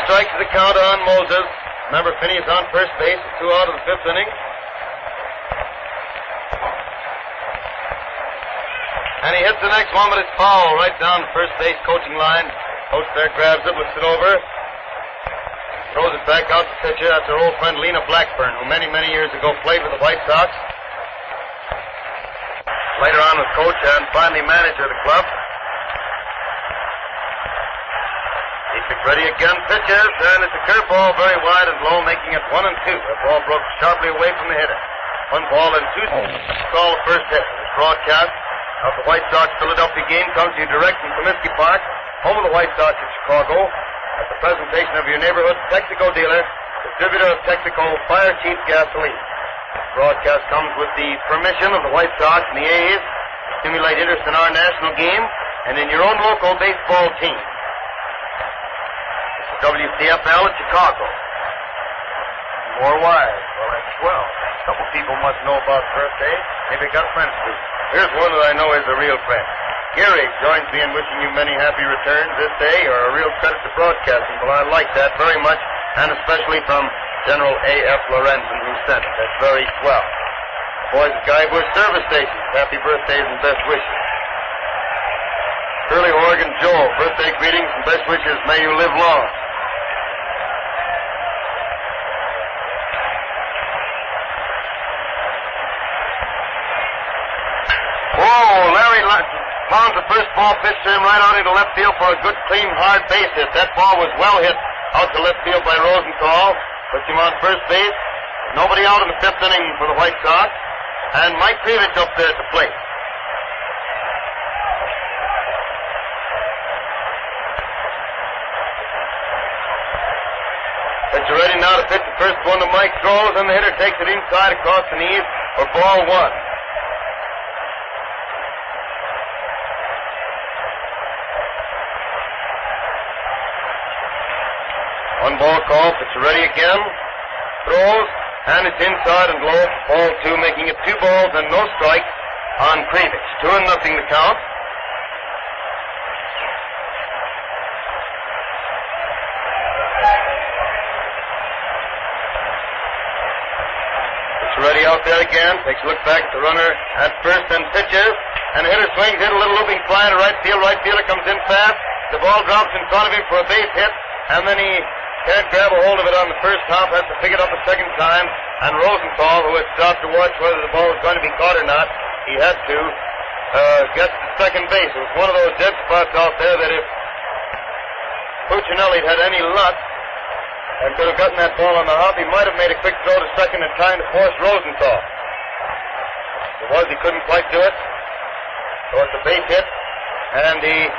Strikes the count on Moses. Remember, Finney is on first base, 2 out of the 5th inning. And he hits the next one, but it's foul right down the first base coaching line. Coach there grabs it, looks it over, throws it back out to pitcher. That's our old friend Lena Blackburn, who many, many years ago played with the White Sox. Later on was coach and finally manager of the club. Dietrich Ready again, pitches, and it's a curveball very wide and low, making it 1-2. The ball broke sharply away from the hitter. 1 ball and 2 strikes. Call the first hit. This broadcast of the White Sox Philadelphia game comes to you direct from Comiskey Park, home of the White Sox in Chicago, at the presentation of your neighborhood Texaco dealer, distributor of Texaco Fire Chief Gasoline. This broadcast comes with the permission of the White Sox and the A's to stimulate interest in our national game and in your own local baseball team. WCFL at Chicago. More wires. Well, that's swell. A couple people must know about birthdays. Maybe got friends too. Here's one that I know is a real friend. Gary joins me in wishing you many happy returns this day. You're a real credit to broadcasting. Well, I like that very much, and especially from General A.F. Lorenzen, who sent it. That's very swell. Boys at Guy Bush Service Station, happy birthdays and best wishes. Curly, Oregon Joel, birthday greetings and best wishes. May you live long. Whoa, Larry pounds the first ball pitch to him right out into left field for a good, clean, hard base hit. That ball was well hit out to left field by Rosenthal. Puts him on first base. Nobody out in the 5th inning for the White Sox. And Mike Krivich up there at the plate. Pitcher ready now to pitch the first one to Mike. Throws, and the hitter takes it inside across the knees for ball 1. One ball call, pitcher ready again, throws, and it's inside and low for ball 2, making it 2 balls and no strikes on Krivich. 2-0 the count. Pitcher ready out there again, takes a look back at the runner at first and pitches, and the hitter swings, hit a little looping fly to right field. Right fielder comes in fast. The ball drops in front of him for a base hit, and then he can't grab a hold of it on the first hop, has to pick it up a second time, and Rosenthal, who had stopped to watch whether the ball was going to be caught or not, he had to get to second base. It was one of those dead spots out there that if Puccinelli had any luck and could have gotten that ball on the hop, he might have made a quick throw to second in time to force Rosenthal. It was, he couldn't quite do it, so it's a base hit, and the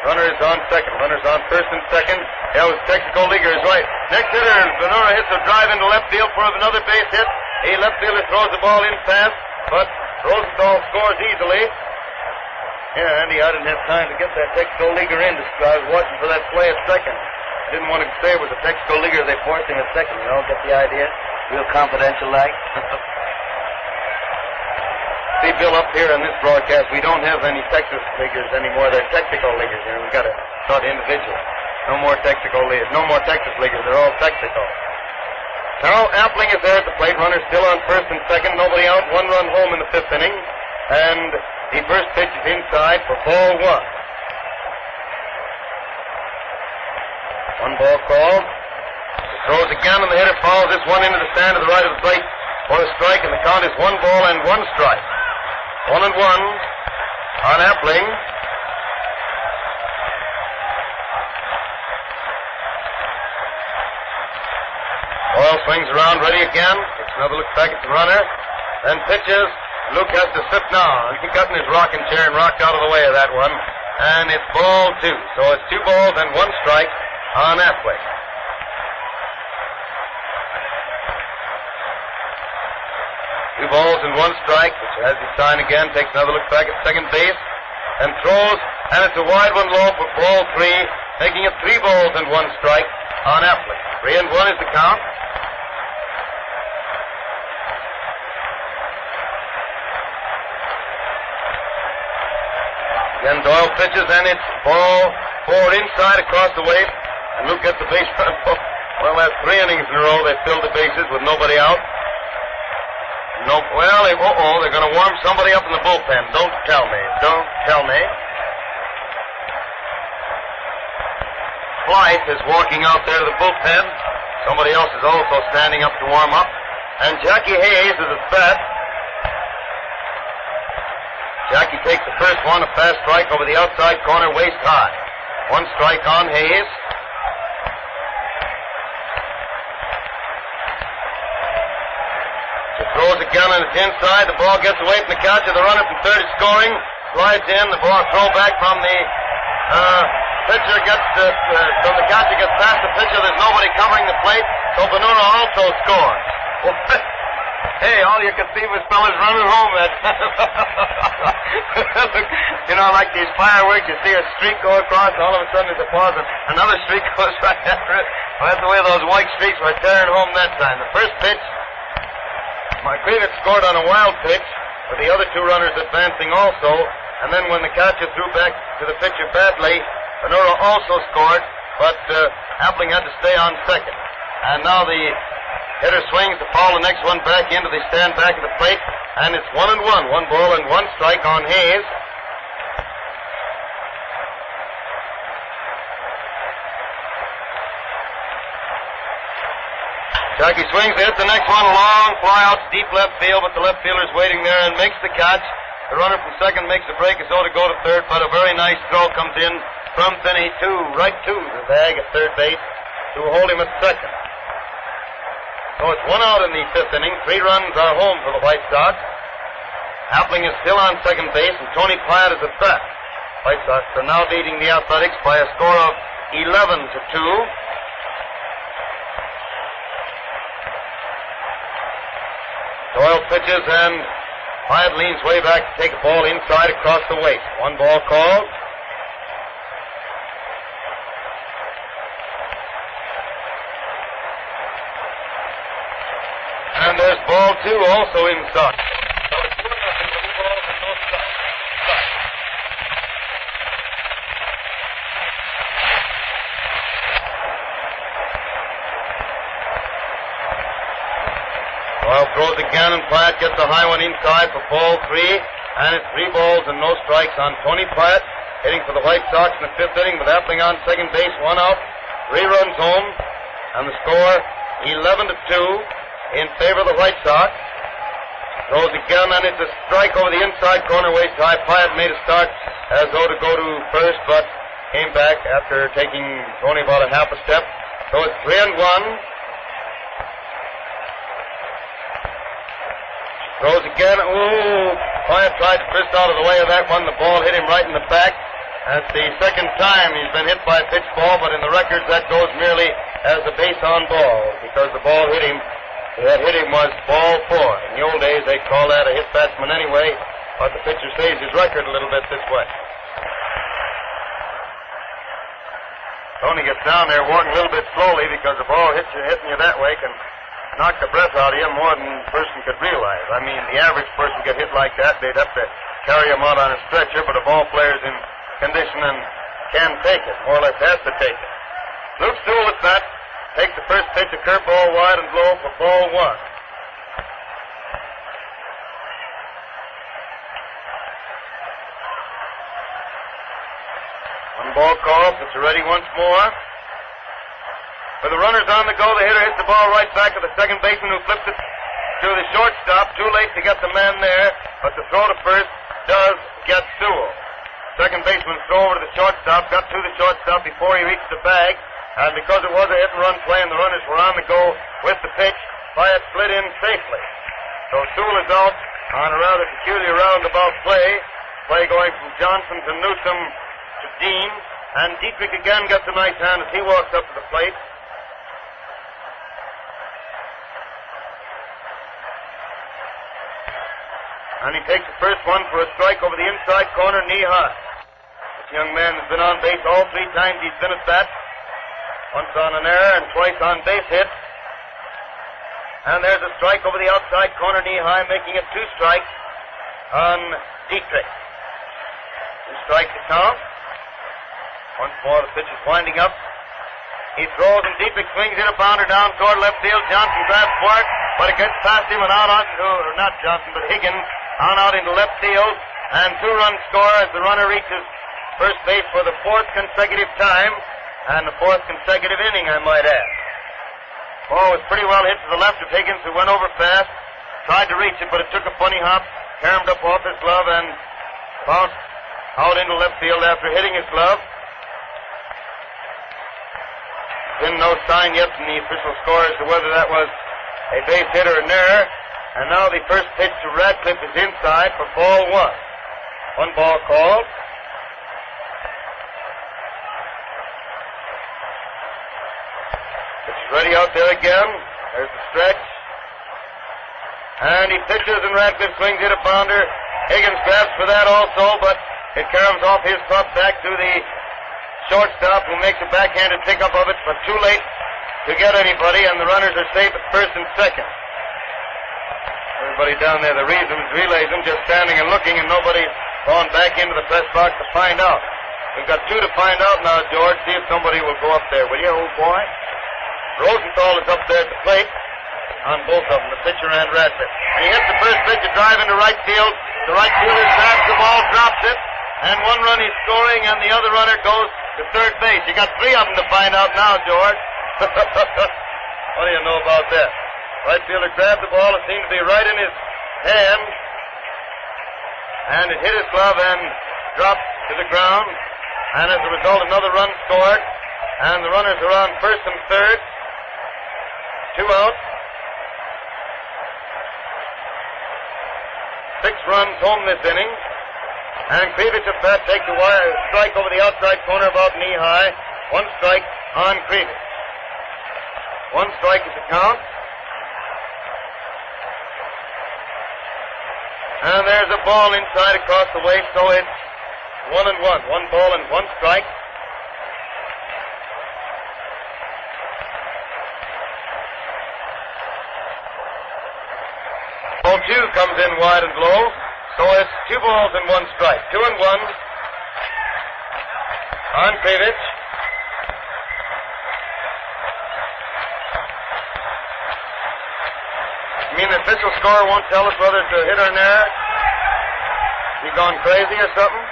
runner is on second. Runner's on first and second. That was Texaco Leaguer is right. Next hitter, Ventura hits a drive into left field for another base hit. The left fielder throws the ball in fast, but Rosenthal scores easily. Yeah, Andy, I didn't have time to get that Texaco Leaguer in. I was watching for that play at second. I didn't want to say it was a Texaco Leaguer. They forced him at second. You know, get the idea? Real confidential like. See, Bill, up here in this broadcast, we don't have any Texas Leaguers anymore. They're Texaco Leaguers here. We've got to start individual. No more Texaco Leaguers. No more Texas Leaguers. They're all Texaco. Now, Appling is there at the plate. Runner still on first and second. Nobody out. 1 run home in the 5th inning. And the first pitch is inside for ball 1. 1 ball called. Throws again, and the hitter follows this one into the stand to the right of the plate for a strike, and the count is 1 ball and 1 strike. 1-1 on Appling. Boyle swings around, ready again. Takes another look back at the runner. Then pitches. Luke has to sit now. He got in his rocking chair and rocked out of the way of that one. And it's ball 2. So it's 2 balls and 1 strike on Appling. Two balls and 1 strike, which has his sign again, takes another look back at second base, and throws, and it's a wide one low for ball 3, making it 3 balls and 1 strike on Appling. 3-1 is the count. Again, Doyle pitches, and it's ball 4 inside across the waist, and Luke gets the base run. Well, that's 3 innings in a row. They filled the bases with nobody out. No, well, they're going to warm somebody up in the bullpen. Don't tell me. Don't tell me. Blythe is walking out there to the bullpen. Somebody else is also standing up to warm up. And Jackie Hayes is at bat. Jackie takes the first one, a fast strike over the outside corner, waist high. 1 strike on Hayes. Throws again and it's inside. The ball gets away from the catcher. The runner from third is scoring. Slides in. The ball throw back from the pitcher gets from the catcher gets past the pitcher. There's nobody covering the plate. So Benura also scores. Hey, all you could see was fellas running home that you know, like these fireworks, you see a streak go across, and all of a sudden there's a pause, and another streak goes right after it. Well, that's the way those white streaks were tearing home that time. The first pitch, McGreevett scored on a wild pitch, with the other two runners advancing also, and then when the catcher threw back to the pitcher badly, Benura also scored, but Appling had to stay on second. And now the hitter swings to foul the next one back into the stand back of the plate, and it's 1-1. 1 ball and 1 strike on Hayes. Jackie swings, hits the next one, long fly out to deep left field, but the left fielder's waiting there and makes the catch. The runner from second makes the break as though to go to third, but a very nice throw comes in from Finney right to the bag at third base to hold him at second. So it's 1 out in the 5th inning. 3 runs are home for the White Sox. Appling is still on second base, and Tony Pyatt is at bat. White Sox are now leading the Athletics by a score of 11-2. Doyle pitches, and Pyatt leans way back to take a ball inside across the waist. 1 ball called. And there's ball 2 also inside. So it's 2-0 for 2 balls and no strikes. Doyle throws again, and Pyatt gets a high one inside for ball 3. And it's 3 balls and no strikes on Tony Pyatt, hitting for the White Sox in the 5th inning with Appling on second base, 1 out, 3 runs home, and the score 11-2 in favor of the White Sox. Throws again, and it's a strike over the inside corner, waist high. Pyatt made a start as though to go to first, but came back after taking Tony about a half a step. So it's 3-1. Throws again. Ooh, Pyatt tried to twist out of the way of that one. The ball hit him right in the back. That's the second time he's been hit by a pitch ball, but in the records that goes merely as a base on ball, because the ball hit him. That hit him was ball 4. In the old days, they call that a hit batsman anyway, but the pitcher saves his record a little bit this way. Tony gets down there walking a little bit slowly because the ball hitting you that way can knock the breath out of you more than a person could realize. I mean, the average person get hit like that, they'd have to carry him out on a stretcher, but a ball player's in condition and can take it, more or less has to take it. Luke Sewell at bat, takes the first pitch, a curveball wide and low for ball 1. 1 ball called, it's ready once more. With the runners on the go, the hitter hits the ball right back to the second baseman, who flips it to the shortstop. Too late to get the man there, but the throw to first does get Sewell. Second baseman throw over to the shortstop, got to the shortstop before he reached the bag, and because it was a hit-and-run play and the runners were on the go with the pitch, Pyatt slid in safely. So Sewell is out on a rather peculiar roundabout play going from Johnson to Newsom to Dean, and Dietrich again gets a nice hand as he walks up to the plate. And he takes the first one for a strike over the inside corner, knee high. This young man has been on base all 3 times he's been at bat. Once on an error and twice on base hit. And there's a strike over the outside corner, knee high, making it 2 strikes on Dietrich. 2 strikes to count. Once more, the pitch is winding up. He throws and Dietrich swings it, a bounder down toward left field. Johnson grabs for it, but it gets past him and out onto, or not Johnson, but Higgins, on out into left field. And 2-run score as the runner reaches first base for the 4th consecutive time, and the 4th consecutive inning, I might add. Ball was pretty well hit to the left of Higgins, who went over fast, tried to reach it, but it took a funny hop, caromed up off his glove, and bounced out into left field after hitting his glove. Been no sign yet from the official score as to whether that was a base hit or an error. And now the first pitch to Radcliffe is inside for ball one. One ball called. It's ready out there again. There's the stretch. And he pitches and Radcliffe swings it a bounder. Higgins grabs for that also, but it caroms off his pup back to the shortstop, who makes a backhanded pickup of it, but too late to get anybody, and the runners are safe at first and second. Everybody down there, the reasons relays them, just standing and looking, and nobody gone back into the press box to find out. We've got two to find out now, George. See if somebody will go up there, will you, old boy? Rosenthal is up there at the plate on both of them, the pitcher and Radcliffe. And he hits the first pitch, a drive into right field. The right fielder grabs the ball, drops it, and one run he's scoring, and the other runner goes to third base. You got three of them to find out now, George. What do you know about that? Right fielder grabbed the ball. It seemed to be right in his hand, and it hit his glove and dropped to the ground. And as a result, another run scored, and the runners are on first and third. 2 out. 6 runs home this inning. And Krivich at bat takes a wire strike over the outside corner about knee high. 1 strike on Krivich. 1 strike is the count. And there's a ball inside across the way, so it's 1-1. 1 ball and 1 strike. Ball 2 comes in wide and low, so it's 2 balls and 1 strike. 2-1 on Krivich. You mean the official score won't tell us whether it's a hit or an error? You gone crazy or something?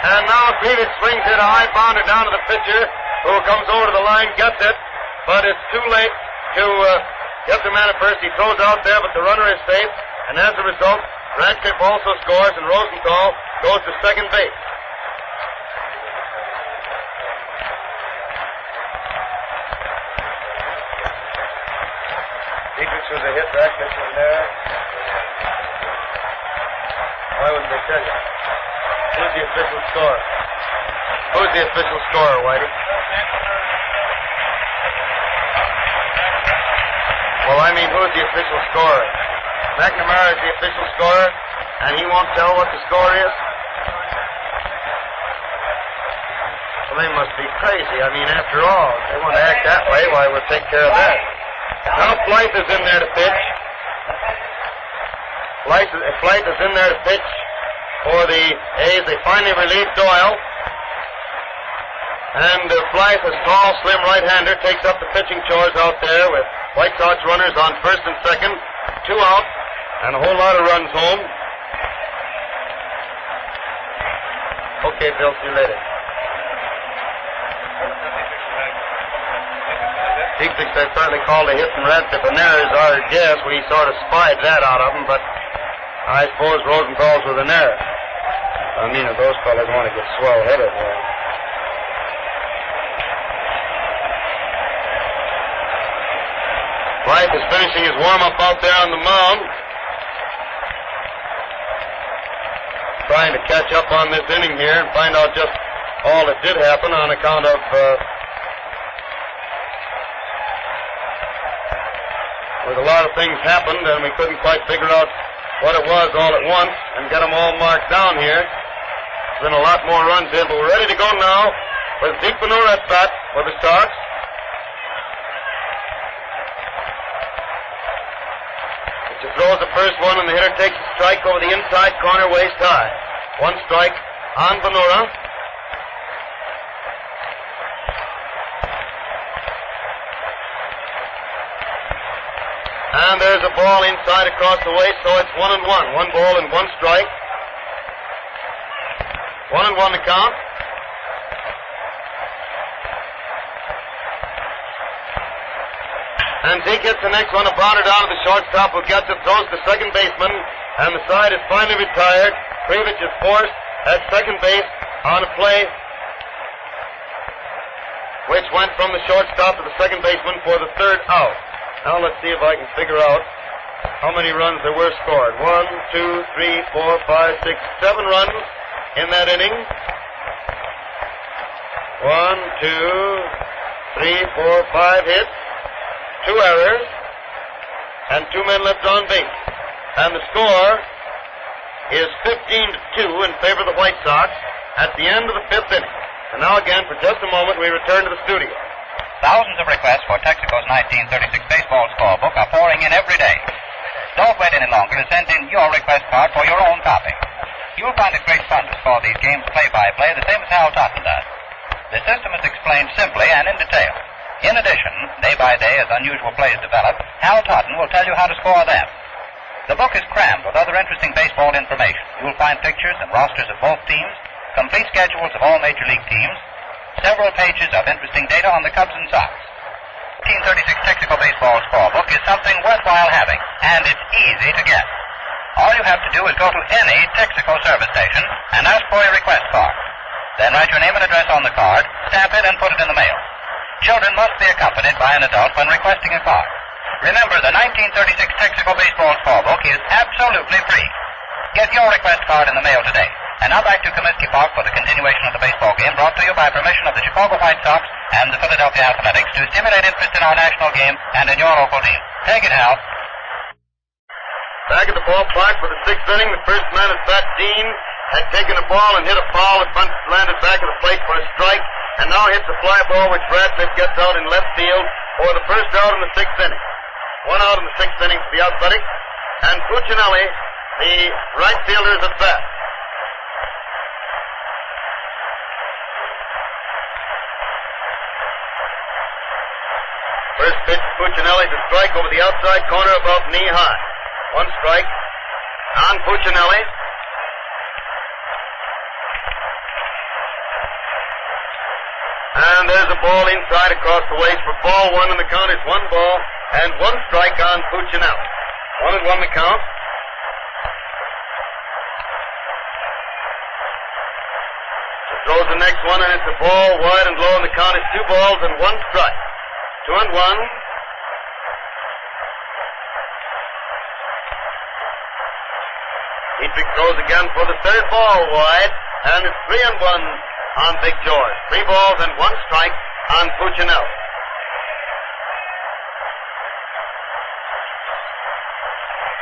And now Krivich swings it a high bounder down to the pitcher, who comes over to the line, gets it, but it's too late to get the man at first. He throws out there, but the runner is safe, and as a result, Radcliffe also scores, and Rosenthal goes to second base. Eagles was a hit, Radcliffe was there. Why wouldn't they tell you? Who's the official scorer? Who's the official scorer, Whitey? Well, I mean, who's the official scorer? McNamara is the official scorer, and he won't tell what the score is? Well, they must be crazy. I mean, after all, if they want to act that way, why, we'll take care of that. Now Blythe is in there to pitch. Blythe is in there to pitch for the A's. They finally relieve Doyle. And Blythe, a tall, slim right-hander, takes up the pitching chores out there with White Sox runners on first and second. 2 out, and a whole lot of runs home. Okay, Bill, see you later. Dietrich, they certainly called a hit from Radcliffe, and there is our guess. We sort of spied that out of him, but I suppose Rosenthal's with an error. I mean, if those fellas want to get swell-headed, Blythe is finishing his warm-up out there on the mound. Trying to catch up on this inning here and find out just all that did happen on account of with a lot of things happened, and we couldn't quite figure out what it was all at once and get them all marked down here. There's been a lot more runs in, but we're ready to go now with Zeke Benura at bat for the Sox. He throws the first one, and the hitter takes a strike over the inside corner, waist high. 1 strike on Benura. And there's a ball inside across the waist, so it's 1-1. 1 ball and 1 strike. 1-1 to count. And Zeke hits the next one, a bounder down to the shortstop, who gets it, throws to second baseman, and the side is finally retired. Krivich is forced at second base on a play which went from the shortstop to the second baseman for the 3rd out. Now let's see if I can figure out how many runs there were scored. 1, 2, 3, 4, 5, 6, 7 runs in that inning. 1, 2, 3, 4, 5 hits, 2 errors, and 2 men left on base. And the score is 15-2 in favor of the White Sox at the end of the 5th inning. And now again, for just a moment, we return to the studio. Thousands of requests for Texaco's 1936 baseball scorebook are pouring in every day. Don't wait any longer to send in your request card for your own copy. You'll find it great fun to score these games play-by-play the same as Hal Totten does. The system is explained simply and in detail. In addition, day by day as unusual plays develop, Hal Totten will tell you how to score them. The book is crammed with other interesting baseball information. You'll find pictures and rosters of both teams, complete schedules of all major league teams, several pages of interesting data on the Cubs and Sox. 1936 Texaco Baseball Scorebook is something worthwhile having, and it's easy to get. All you have to do is go to any Texaco service station and ask for a request card. Then write your name and address on the card, stamp it, and put it in the mail. Children must be accompanied by an adult when requesting a card. Remember, the 1936 Texaco Baseball Scorebook is absolutely free. Get your request card in the mail today. And now back to Comiskey Park for the continuation of the baseball game, brought to you by permission of the Chicago White Sox and the Philadelphia Athletics to stimulate interest in our national game and in your local team. Take it, Hal. Back at the ballpark for the 6th inning, the first man at bat, Dean, had taken the ball and hit a foul that landed back at the plate for a strike, and now hits a fly ball which Radcliffe gets out in left field for the first out in the 6th inning. 1 out in the 6th inning for the Athletics, and Puccinelli, the right fielder, is at bat. First pitch, Puccinelli to strike over the outside corner about knee high. 1 strike on Puccinelli. And there's a ball inside across the waist for ball 1, and the count is 1 ball and 1 strike on Puccinelli. 1-1 the count. He throws the next one, and it's a ball wide and low, and the count is 2 balls and 1 strike. 2-1. Dietrich throws again for the 3rd ball wide, and it's 3-1 on Big George. 3 balls and 1 strike on Puccinelli.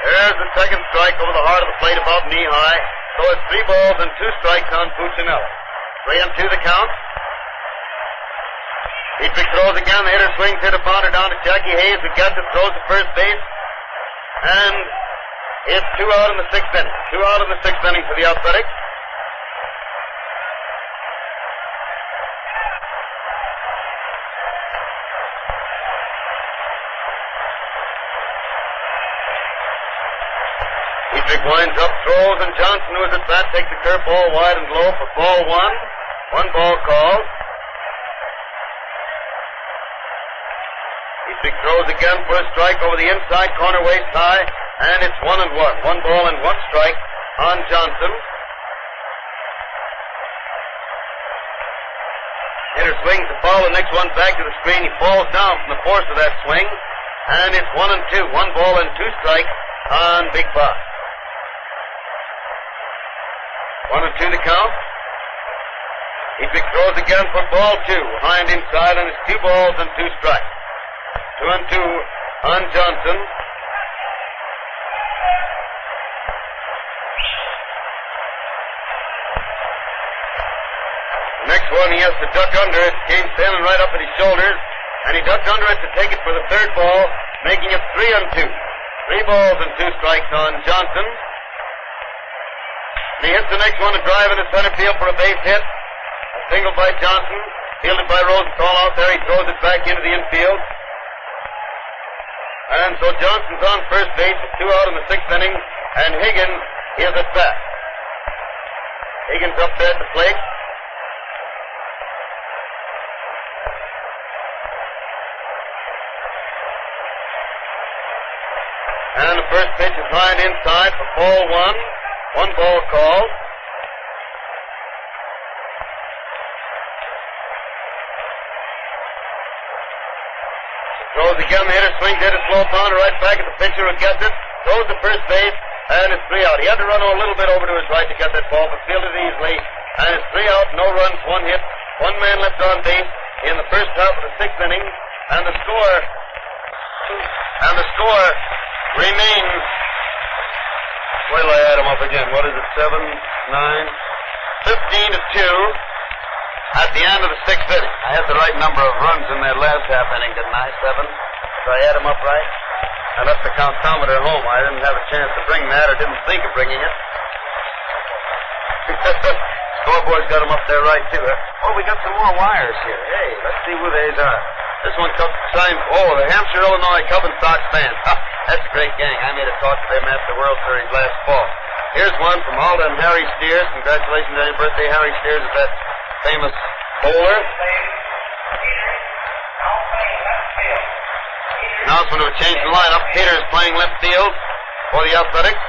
There's the 2nd strike over the heart of the plate about knee high. So it's 3 balls and 2 strikes on Puccinelli. 3-2 the count. Dietrich throws again. The hitter swings, hit a bounder down to Jackie Hayes, who gets it, throws to first base. And it's 2 out in the 6th inning. 2 out in the 6th inning for the Athletics. Dietrich winds up, throws, and Johnson, who is at bat, takes the curveball wide and low for ball 1. 1 ball called. Dietrich throws again for a strike over the inside corner waist high, and it's 1-1. 1 ball and 1 strike on Johnson. Hitter swings the ball, the next one back to the screen. He falls down from the force of that swing, and it's 1-2. 1 ball and 2 strikes on Big Bob. 1-2 the count. Dietrich throws again for ball 2. High and inside, and it's 2 balls and 2 strikes. 2-2 on Johnson. The next one he has to duck under it. Came standing right up at his shoulders, and he ducked under it to take it for the 3rd ball, making it 3-2. 3 balls and 2 strikes on Johnson. And he hits the next one to drive into center field for a base hit. A single by Johnson, fielded by Rosenthal out there. He throws it back into the infield. And so Johnson's on first base with 2 out in the 6th inning, and Higgins is at bat. Higgins up there at the plate. And the first pitch is lined inside for ball 1. 1 ball called. Throws again, the hitter swings, hit a slow pounder right back at the pitcher who gets it. throws to first base, and it's 3 out. He had to run a little bit over to his right to get that ball, but fielded it easily. And it's 3 out, no runs, 1 hit, 1 man left on base in the first half of the 6th inning. And the score remains. Wait till I add them up again. What is it? 7, 9, 15-2 at the end of the 6th inning. I had the right number of runs in that last half inning, didn't I? 7. Did I add them up right? I left the countometer at home. I didn't have a chance to bring that, or didn't think of bringing it. Scoreboard's got them up there right, too. Oh, we got some more wires here. Hey, let's see who these are. This one comes signed. Oh, the Hampshire, Illinois Cub and Sox fans. That's a great gang. I made a talk to them after the World Series last fall. Here's one from Alda and Harry Steers. Congratulations on your birthday. Harry Steers is that famous bowler. Announcement of a change in the lineup. Peter is playing left field for the Athletics.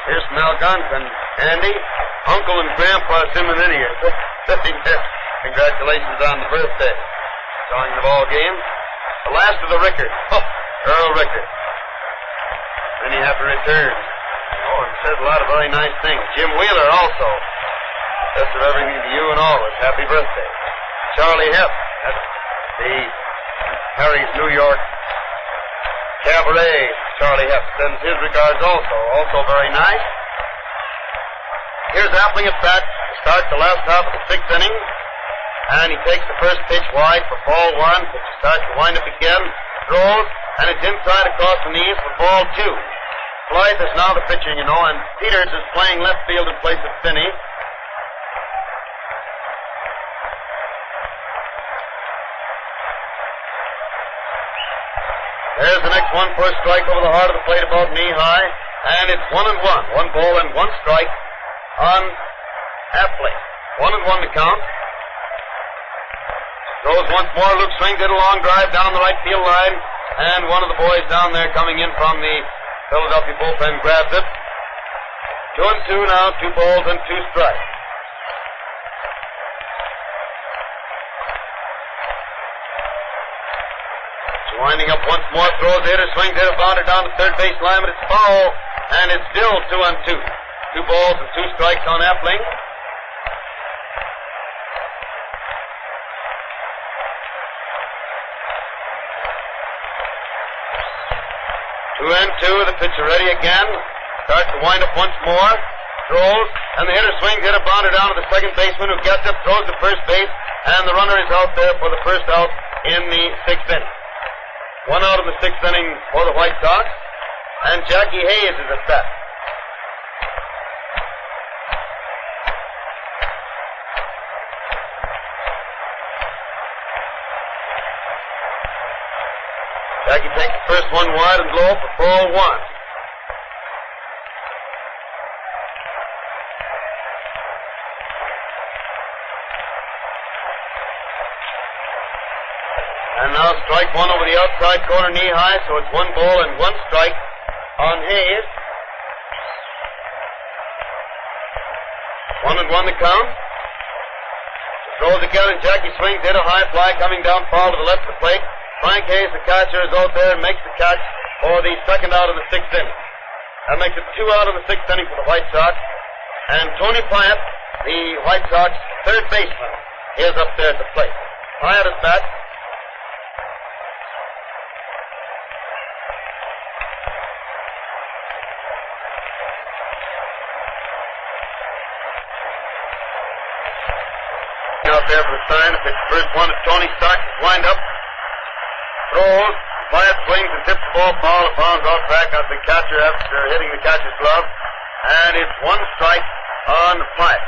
Here's from Algonquin, Andy, Uncle and Grandpa Simonini are sitting there. Congratulations on the birthday. Drawing the ball game. The last of the Rickards. Earl Rickard. Then you have to return. Oh, and says a lot of very nice things. Jim Wheeler also. Best of everything to you and always. Happy birthday. Charlie Hepp. That's the Harry's New York Cabaret. Charlie Hepp sends his regards also. Also very nice. Here's Appling at bat to start the last half of the 6th inning. And he takes the first pitch wide for ball 1. Pitch starts to wind up again. Throws. And it's inside across the knees for ball 2. Blythe is now the pitcher, you know, and Peters is playing left field in place of Finney. There's the next one for a strike over the heart of the plate about knee high. And it's 1-1. 1 ball and 1 strike on Appling. 1-1 to count. Throws once more. Luke swings it a long drive down the right field line. And one of the boys down there coming in from the Philadelphia bullpen grabs it. 2-2 now. 2 balls and 2 strikes. Winding up once more, throws the hitter, swings it, bounded down the third base line, but it's foul, and it's still 2-2. 2 balls and 2 strikes on Appling. Two and two, the pitcher ready again. Starts to wind up once more, throws, and the hitter swings it, bounded down to the second baseman who gets it, throws to first base, and the runner is out there for the first out in the 6th inning. 1 out in the 6th inning for the White Sox, and Jackie Hayes is at bat. Jackie takes the first one wide and low for ball 1. And now strike 1 over the outside corner knee high, so it's 1 ball and 1 strike on Hayes. 1-1 to count. Throws again, and Jackie swings, hit a high fly coming down foul to the left of the plate. Frank Hayes, the catcher, is out there and makes the catch for the second out of the 6th inning. That makes it 2 out of the 6th inning for the White Sox. And Tony Pyatt, the White Sox third baseman, is up there at the plate. Pyatt is back. Out there for the sign. The first one is Tony Stark. Wind up. Throws. Pyatt swings and tips the ball foul. It bounds off back at the catcher after hitting the catcher's glove. And it's 1 strike on Pyatt.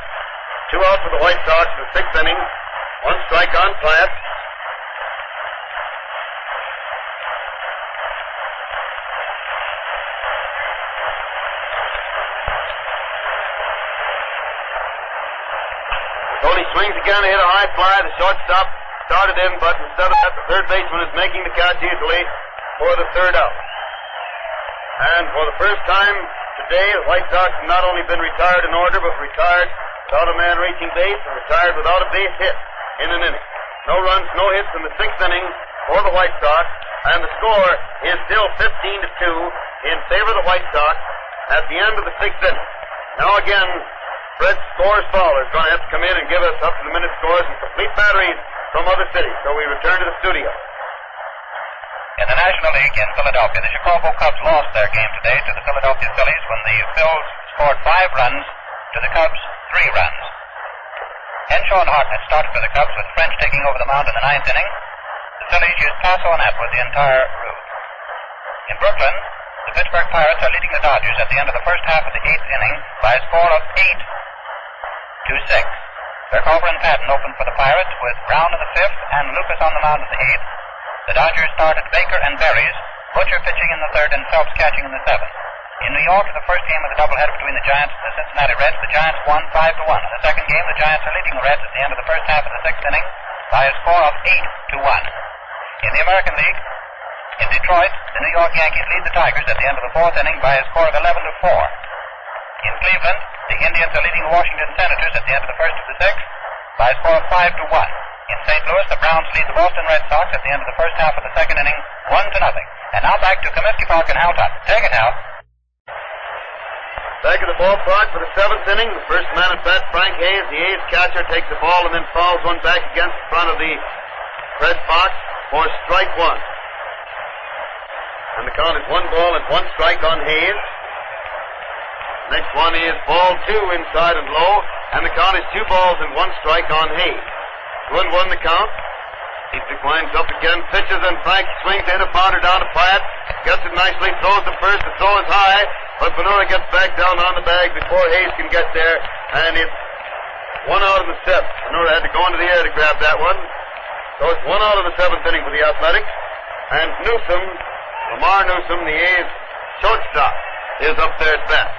2 out for the White Sox in the 6th inning. 1 strike on Pyatt. Tony swings again, hit a high fly. The shortstop started in, but instead of that, the third baseman is making the catch easily for the third out. And for the first time today, the White Sox have not only been retired in order, but retired without a man reaching base and retired without a base hit in an inning. No runs, no hits in the 6th inning for the White Sox, and the score is still 15-2 in favor of the White Sox at the end of the 6th inning. Now again, Fred Scores Fowler is going to have to come in and give us up-to-the-minute scores and complete batteries from other cities. So we return to the studio. In the National League in Philadelphia, the Chicago Cubs lost their game today to the Philadelphia Phillies when the Phils scored 5 runs to the Cubs' 3 runs. Henshaw and Hartnett started for the Cubs with French taking over the mound in the 9th inning. The Phillies used Paso and Atwood the entire route. In Brooklyn, the Pittsburgh Pirates are leading the Dodgers at the end of the first half of the 8th inning by a score of 8-6. Berkover and Patton opened for the Pirates with Brown in the 5th and Lucas on the mound in the 8th. The Dodgers started Baker and Berries, Butcher pitching in the 3rd and Phelps catching in the 7th. In New York, the first game of the doubleheader between the Giants and the Cincinnati Reds, the Giants won 5-1. In the second game, the Giants are leading the Reds at the end of the first half of the 6th inning by a score of 8-1. In the American League, in Detroit, the New York Yankees lead the Tigers at the end of the 4th inning by a score of 11-4. In Cleveland, the Indians are leading the Washington Senators at the end of the 1st of the 6th by a score of 5-1. In St. Louis, the Browns lead the Boston Red Sox at the end of the first half of the 2nd inning, 1-0. And now back to Comiskey Park and Hal Tuttle. Take it, Hal. Back at the ballpark for the 7th inning. The first man at bat, Frank Hayes, the A's catcher, takes the ball and then fouls one back against the front of the Red box for strike 1. And the count is 1 ball and 1 strike on Hayes. Next one is ball 2 inside and low, and the count is 2 balls and 1 strike on Hayes. 2-1 the count. He winds up again, pitches, and Frank swings, hit a bounder down to Pyatt. Gets it nicely, throws the first. The throw is high, but Benora gets back down on the bag before Hayes can get there, and it's 1 out of the 7th. Benora had to go into the air to grab that one. So it's 1 out of the 7th inning for the Athletics. And Newsom, Lamar Newsom, the A's shortstop, is up there at bat.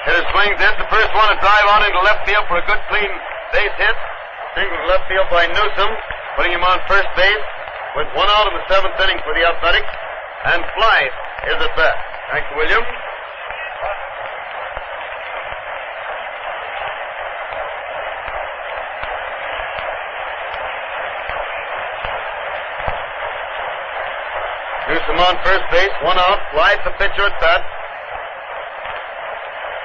Hitter swings, hits the first one, a drive on into left field for a good clean base hit. Single to left field by Newsom, putting him on first base with 1 out in the 7th inning for the Athletics. And Blythe is at bat. Thank you, William. Newsom on first base, 1 out. Blythe the pitcher at bat.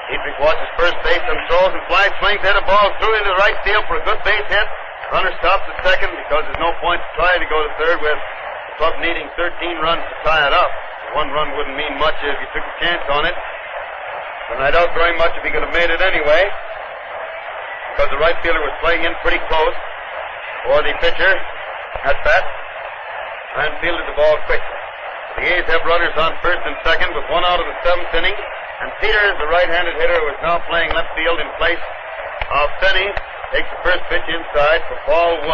Dietrich watches first base and throws, and Blythe swings, hit a ball through into the right field for a good base hit. Runner stops at second because there's no point trying to go to third with the club needing 13 runs to tie it up. 1 run wouldn't mean much if you took a chance on it. And I doubt very much if he could have made it anyway, because the right fielder was playing in pretty close for the pitcher at bat and fielded the ball quickly. The A's have runners on first and second with 1 out of the 7th inning. And Peters, the right-handed hitter, who is now playing left field in place of Finney, takes the first pitch inside for ball 1.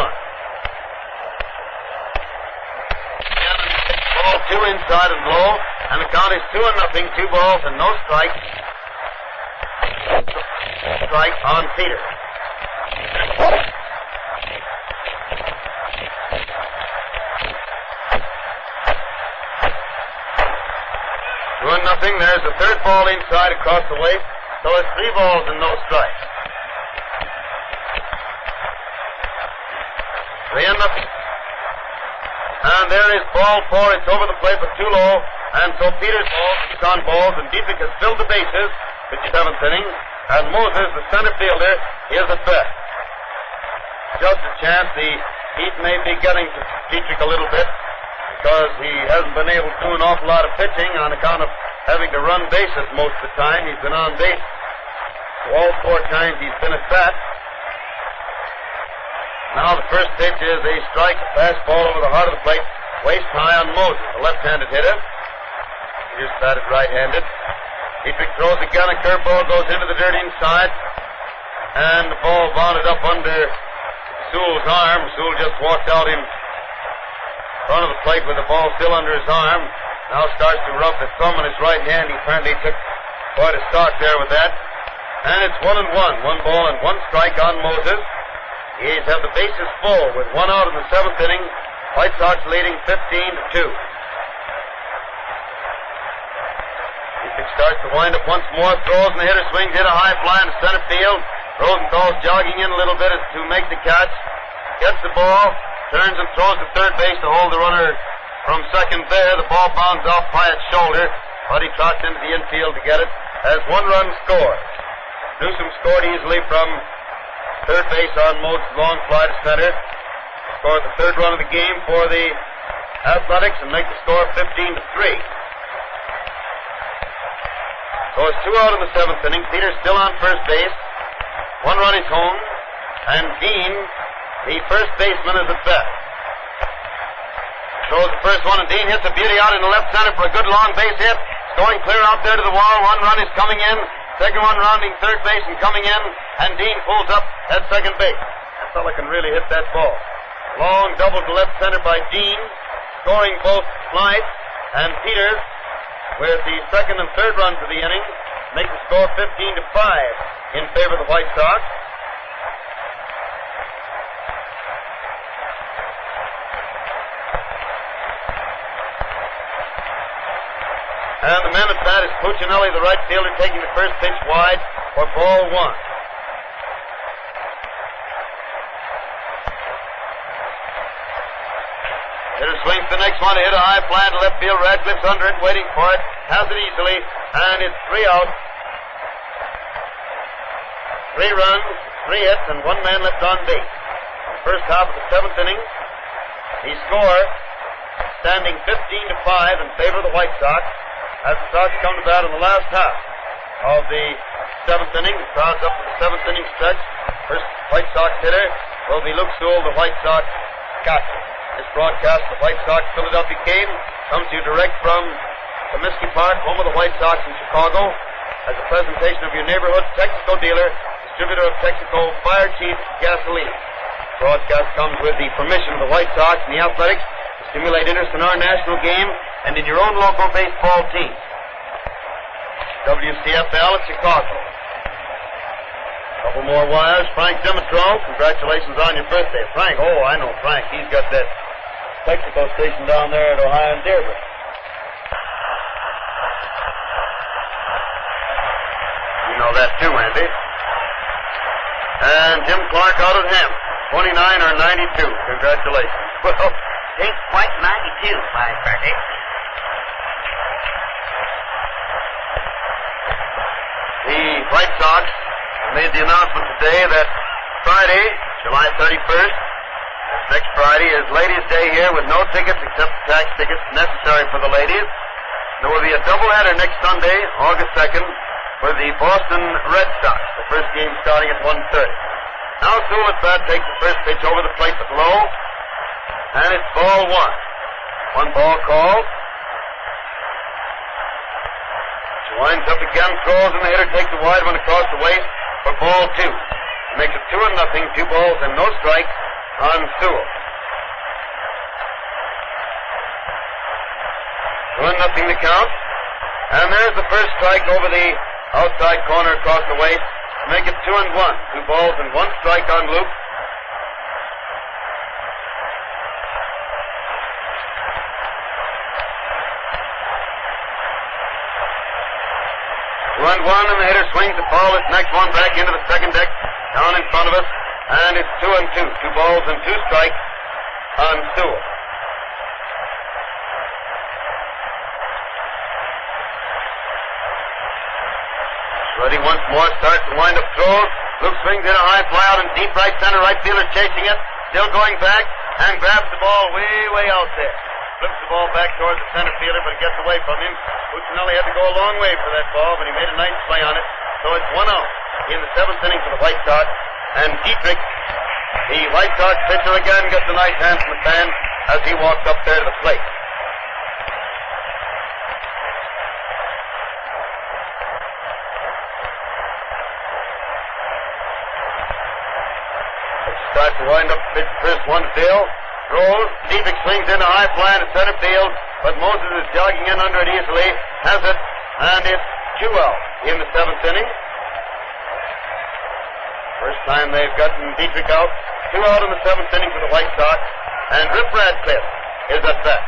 Again, he takes ball 2 inside and low, and the count is 2-0, 2 balls and no strikes. Strike on Peters. 2-0. There's the 3rd ball inside across the waist. So it's 3 balls and no strikes. 3-0. And there is ball 4. It's over the plate but too low. And so Peters keeps on balls, and Dietrich has filled the bases for the 7th inning. And Moses, the center fielder, is at bat. Just a chance. The heat may be getting to Dietrich a little bit, because he hasn't been able to do an awful lot of pitching on account of having to run bases most of the time. He's been on base all 4 times he's been at bat. Now the first pitch is a strike, a fastball over the heart of the plate, waist high on Moses, the left-handed hitter. He's batted right-handed. Dietrich throws again, a curveball goes into the dirt inside, and the ball bounded up under Sewell's arm. Sewell just walked out in front of the plate with the ball still under his arm. Now starts to rub the thumb in his right hand. He apparently took quite a stock there with that. And it's 1-1. 1 ball and 1 strike on Moses. The A's have the bases full with 1 out in the 7th inning. White Sox leading 15-2. Dietrich starts to wind up once more. Throws and the hitter swings. Hit a high fly into center field. Rosenthal's jogging in a little bit to make the catch. Gets the ball. turns and throws to third base to hold the runner from second there. The ball bounds off Hyatt's shoulder, but he trots into the infield to get it as 1 run scored. Newsom scored easily from third base on Moats' long fly to center. Scored the 3rd run of the game for the Athletics and make the score 15-3. So it's 2 out in the 7th inning. Peters still on first base. 1 run is home, and Dean, the first baseman, is at bat. Throws the first one, and Dean hits a beauty out in the left center for a good long base hit. It's going clear out there to the wall. 1 run is coming in. Second one rounding third base and coming in, and Dean pulls up at second base. That fella can really hit that ball. Long double to left center by Dean, scoring both Flight and Peters with the 2nd and 3rd runs of the inning, make the score 15-5 in favor of the White Sox. And the man at bat is Puccinelli, the right fielder, taking the first pitch wide for ball 1. Hitter swings the next one to hit a high fly to left field. Radcliffe's under it, waiting for it. Has it easily, and it's 3 out. 3 runs, 3 hits, and 1 man left on base. First half of the 7th inning, he scored, standing 15-5 in favor of the White Sox. As the Sox come to bat in the last half of the 7th inning, the crowd's up to the 7th inning stretch. First White Sox hitter will be Luke Sewell, the White Sox catcher. This broadcast of the White Sox Philadelphia game comes to you direct from Comiskey Park, home of the White Sox in Chicago, as a presentation of your neighborhood Texaco dealer, distributor of Texaco Fire Chief gasoline. Broadcast comes with the permission of the White Sox and the Athletics to stimulate interest in our national game and in your own local baseball team. WCFL at Chicago. Couple more wires. Frank Dimitro, congratulations on your birthday. Frank, oh, I know Frank. He's got that Texaco station down there at Ohio and Dearborn. You know that too, Andy. And Jim Clark out at him. 29 or 92. Congratulations. Well, ain't quite 92, my birthday. The White Sox made the announcement today that Friday, July 31st, next Friday, is Ladies' Day here with no tickets except tax tickets necessary for the ladies. There will be a doubleheader next Sunday, August 2nd, with the Boston Red Sox. The first game starting at 1:30. Now Sewell at bat takes the first pitch over the plate but low, and it's ball 1. 1 ball called. She winds up again, throws, and the hitter takes a wide one across the waist for ball 2. It makes it 2-0, 2 balls and no strikes on Sewell. 2-0 the count. And there's the first strike over the outside corner across the waist to make it 2-1. 2 balls and 1 strike on Luke. 1-1, and the hitter swings the ball. This next one back into the second deck, down in front of us, and it's 2-2. 2 balls and 2 strikes on Sewell. Ready once more, starts to wind up throws. Luke swings in a high fly out in deep right center. Right fielder chasing it, still going back, and grabs the ball way out there. Flips the ball back towards the center fielder, but it gets away from him. Puccinelli had to go a long way for that ball, but he made a nice play on it. So it's 1 out in the 7th inning for the White Sox. And Dietrich, the White Sox pitcher, again gets a nice hand from the fan as he walks up there to the plate. Starts to wind up the pitch first, 1 to Dale. Throws. Dietrich swings in a high fly to center field, but Moses is jogging in under it easily. Has it, and it's 2 out in the 7th inning. First time they've gotten Dietrich out. 2 out in the 7th inning for the White Sox. And Rip Radcliffe is at bat.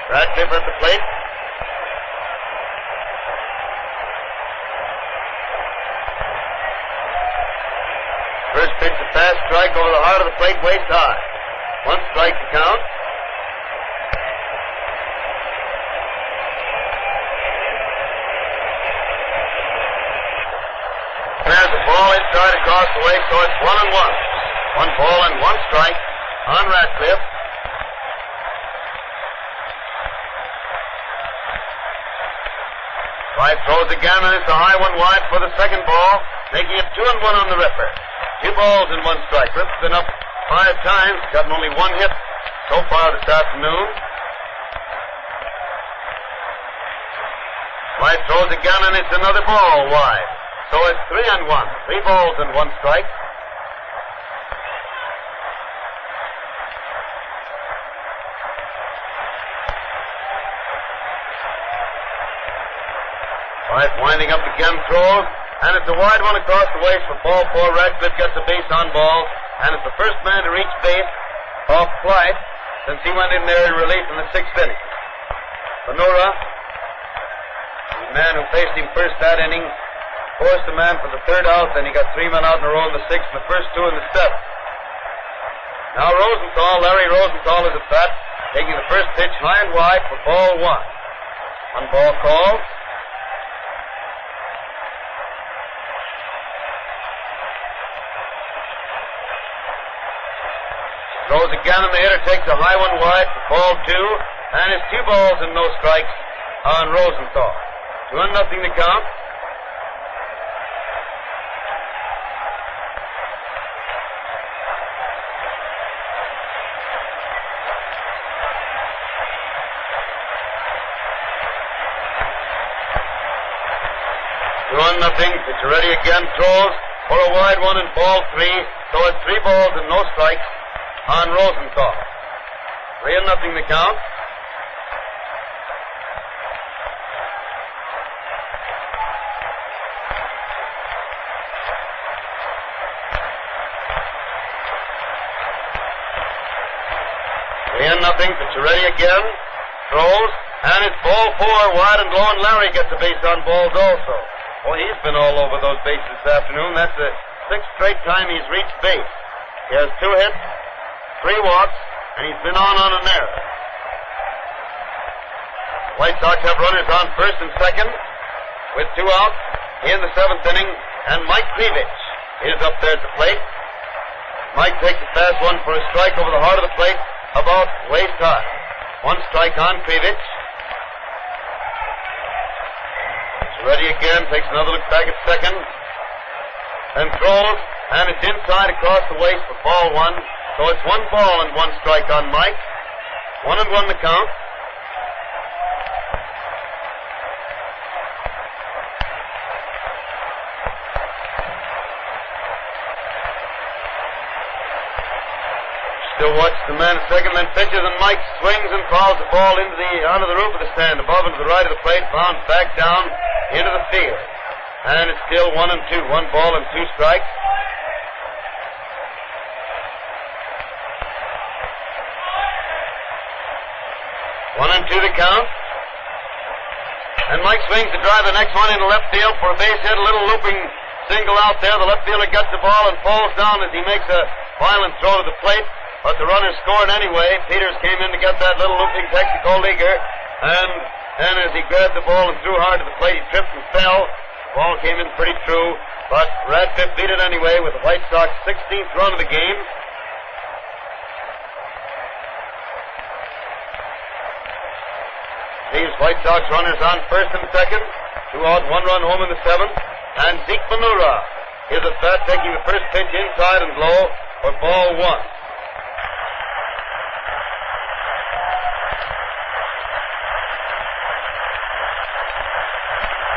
Radcliffe at the plate. First pitch, a fast strike over the heart of the plate, waist high. 1 strike to count. There's the ball inside across the way, so it's 1-1. 1 ball and 1 strike on Ratcliffe. White throws again, and it's a high one wide for the second ball, making it 2-1 on the Ripper. 2 balls and 1 strike. Rip's been up 5 times, gotten only 1 hit so far this afternoon. White throws again, and it's another ball wide. So it's 3-1. 3 balls and 1 strike. White winding up again, throws, and it's a wide one across the waist for ball 4. Ratcliffe gets a base on ball, and it's the first man to reach base off Clyde since he went in there in relief in the 6th inning. Benura, the man who faced him first that inning, forced the man for the 3rd out, then he got 3 men out in a row in the 6th, and the first 2 in the 7th. Now Rosenthal, Larry Rosenthal is at bat, taking the first pitch high and wide for ball 1. 1 ball called. Throws again, and the hitter takes a high one wide for ball 2, and it's 2 balls and no strikes on Rosenthal. 2-0 to count. Nothing. It's ready again. Throws for a wide one and ball 3. So it's 3 balls and no strikes on Rosenthal. 3-0 the count. Nothing. It's ready again. Throws, and it's ball 4 wide and low, and Larry gets a base on balls also. Well, he's been all over those bases this afternoon. That's the 6th straight time he's reached base. He has 2 hits, 3 walks, and he's been on an error. White Sox have runners on first and second with 2 outs in the 7th inning, and Mike Krivich is up there at the plate. Mike takes a fast one for a strike over the heart of the plate, about waist high. 1 strike on Krivich. Ready again, takes another look back at second, and throws, and it's inside across the waist for ball 1. So it's 1 ball and 1 strike on Mike. 1-1 the count. Still watches the man at second, then pitches, and Mike swings and fouls the ball onto the roof of the stand, above and to the right of the plate, bounds back down into the field. And it's still 1-2, 1 ball and 2 strikes. One and 2 to count. And Mike swings to drive the next one into left field for a base hit, a little looping single out there. The left fielder gets the ball and falls down as he makes a violent throw to the plate. But the runner scored anyway. Peters came in to get that little looping Texaco leaguer, and then as he grabbed the ball and threw hard to the plate, he tripped and fell. The ball came in pretty true, but Ratcliffe beat it anyway with the White Sox 16th run of the game. These White Sox runners on first and second, 2 out, 1 run home in the 7th, and Zeke Benura is at bat, taking the first pitch inside and low for ball 1.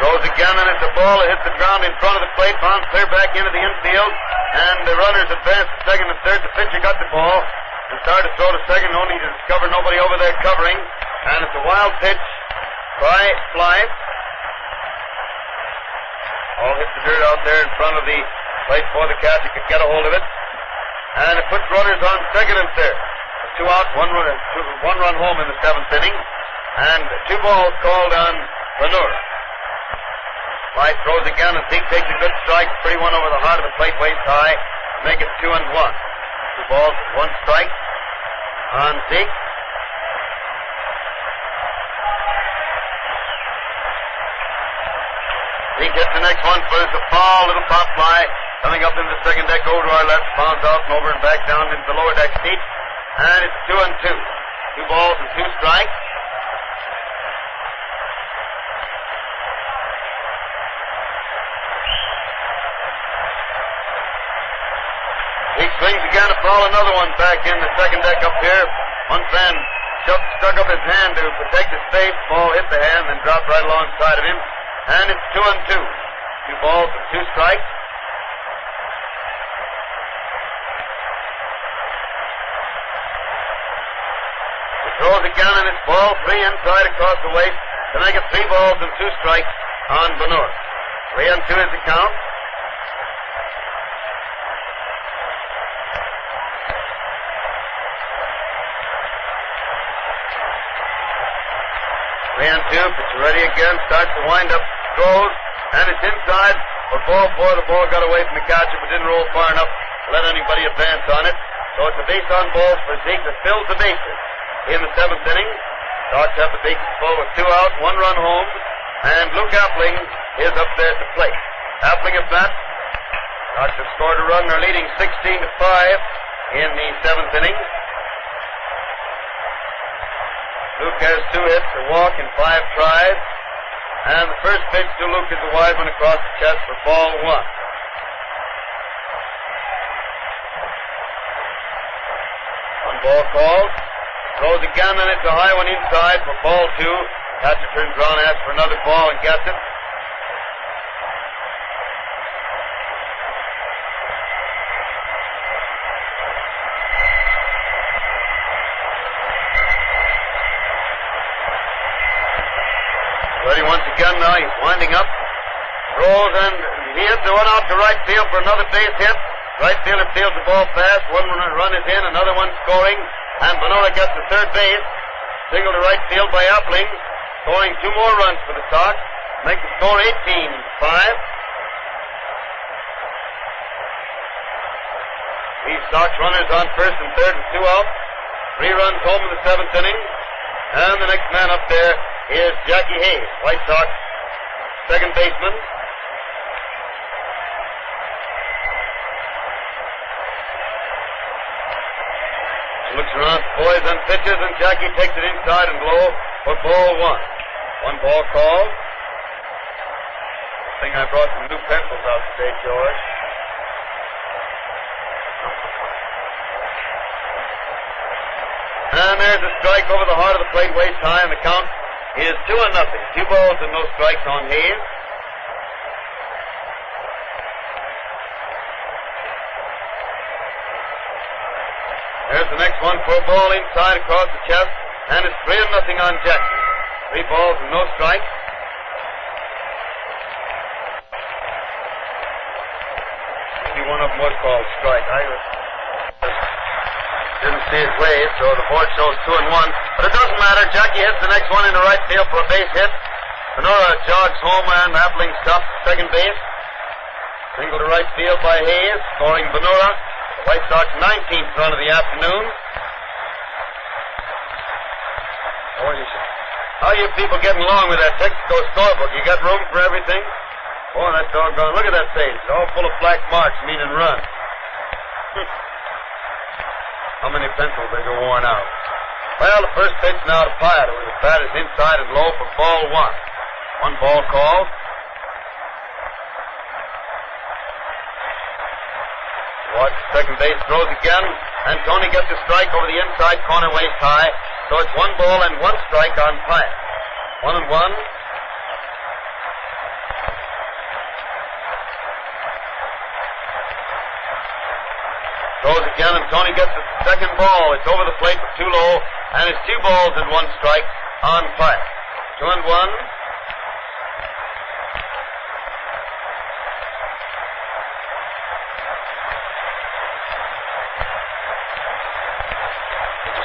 Throws again, and it's a ball that hits the ground in front of the plate, bounds clear back into the infield, and the runners advance to second and third. The pitcher got the ball and started to throw to second, only to discover nobody over there covering, and it's a wild pitch by Blythe. Ball hits the dirt out there in front of the plate before the catcher could get a hold of it, and it puts runners on second and third. 2 out, 1 run home in the 7th inning, and 2 balls called on Benura. White throws again, and Zeke takes a good strike. Pretty one over the heart of the plate, waist high. Make it 2-1. 2 balls, 1 strike. on Zeke. Zeke hits the next one, but it's a foul, little pop fly. Coming up into the second deck over to our left, bounce out and over and back down into the lower deck seat. And it's 2-2. 2 balls and 2 strikes. He swings again to foul another one back in the second deck up here. One fan stuck up his hand to protect his face. Ball hit the hand and dropped right alongside of him. And it's 2-2. 2 balls and 2 strikes. Throws again and it's ball 3 inside across the waist to make it 3 balls and 2 strikes on Benora. 3-2 is the count. Pitcher ready again, starts to wind up, throws, and it's inside for ball 4. The ball got away from the catcher but didn't roll far enough to let anybody advance on it. So it's a base on balls for Zeke that fills the bases. In the 7th inning, Sox have the bases full with 2 out, 1 run home, and Luke Appling is up there to play. Appling at bat. Sox have scored a run. They're leading 16-5 in the 7th inning. Luke has 2 hits, a walk, and 5 tries. And the first pitch to Luke is a wide one across the chest for ball 1. 1 ball called. Throws again, and it's a high one inside for ball 2. Catcher turns around, asks for another ball, and gets it. Ready once again now. He's winding up. Throws, and he hits the one out to right field for another base hit. Right fielder fields the ball fast. 1 run is in, another one scoring. And Benora gets to third base. Single to right field by Appling. Scoring 2 more runs for the Sox. Make the score 18-5. These Sox runners on first and third and 2 out. 3 runs home in the 7th inning. And the next man up there is Jackie Hayes, White Sox second baseman. Looks around, boys and pitches, and Jackie takes it inside and low for ball 1. 1 ball called. I think I brought some new pencils out today, George. And there's a strike over the heart of the plate, waist high, and the count is 2-0. 2 balls and no strikes on Hayes. There's the next one for a ball inside across the chest, and it's 3-0 on Jackie. 3 balls and no strikes. Maybe one of them was called strike. I didn't see his wave, so the board shows 2-1. But it doesn't matter. Jackie hits the next one into right field for a base hit. Benora jogs home and Appling stops second base. Single to right field by Hayes, scoring Benora. The White Sox 19th run of the afternoon. How are you people getting along with that Texaco scorebook? You got room for everything? Boy, that doggone. Look at that face. It's all full of black marks, meaning run. How many pencils they go worn out? Well, the first pitch now to Pyatt. It was as bad as inside and low for ball 1. 1 ball called. Watch second base, throws again, and Tony gets a strike over the inside corner waist high. So it's 1 ball and 1 strike on Pyatt. 1-1. Throws again, and Tony gets the second ball. It's over the plate for too low, and it's 2 balls and 1 strike on Pyatt. 2-1.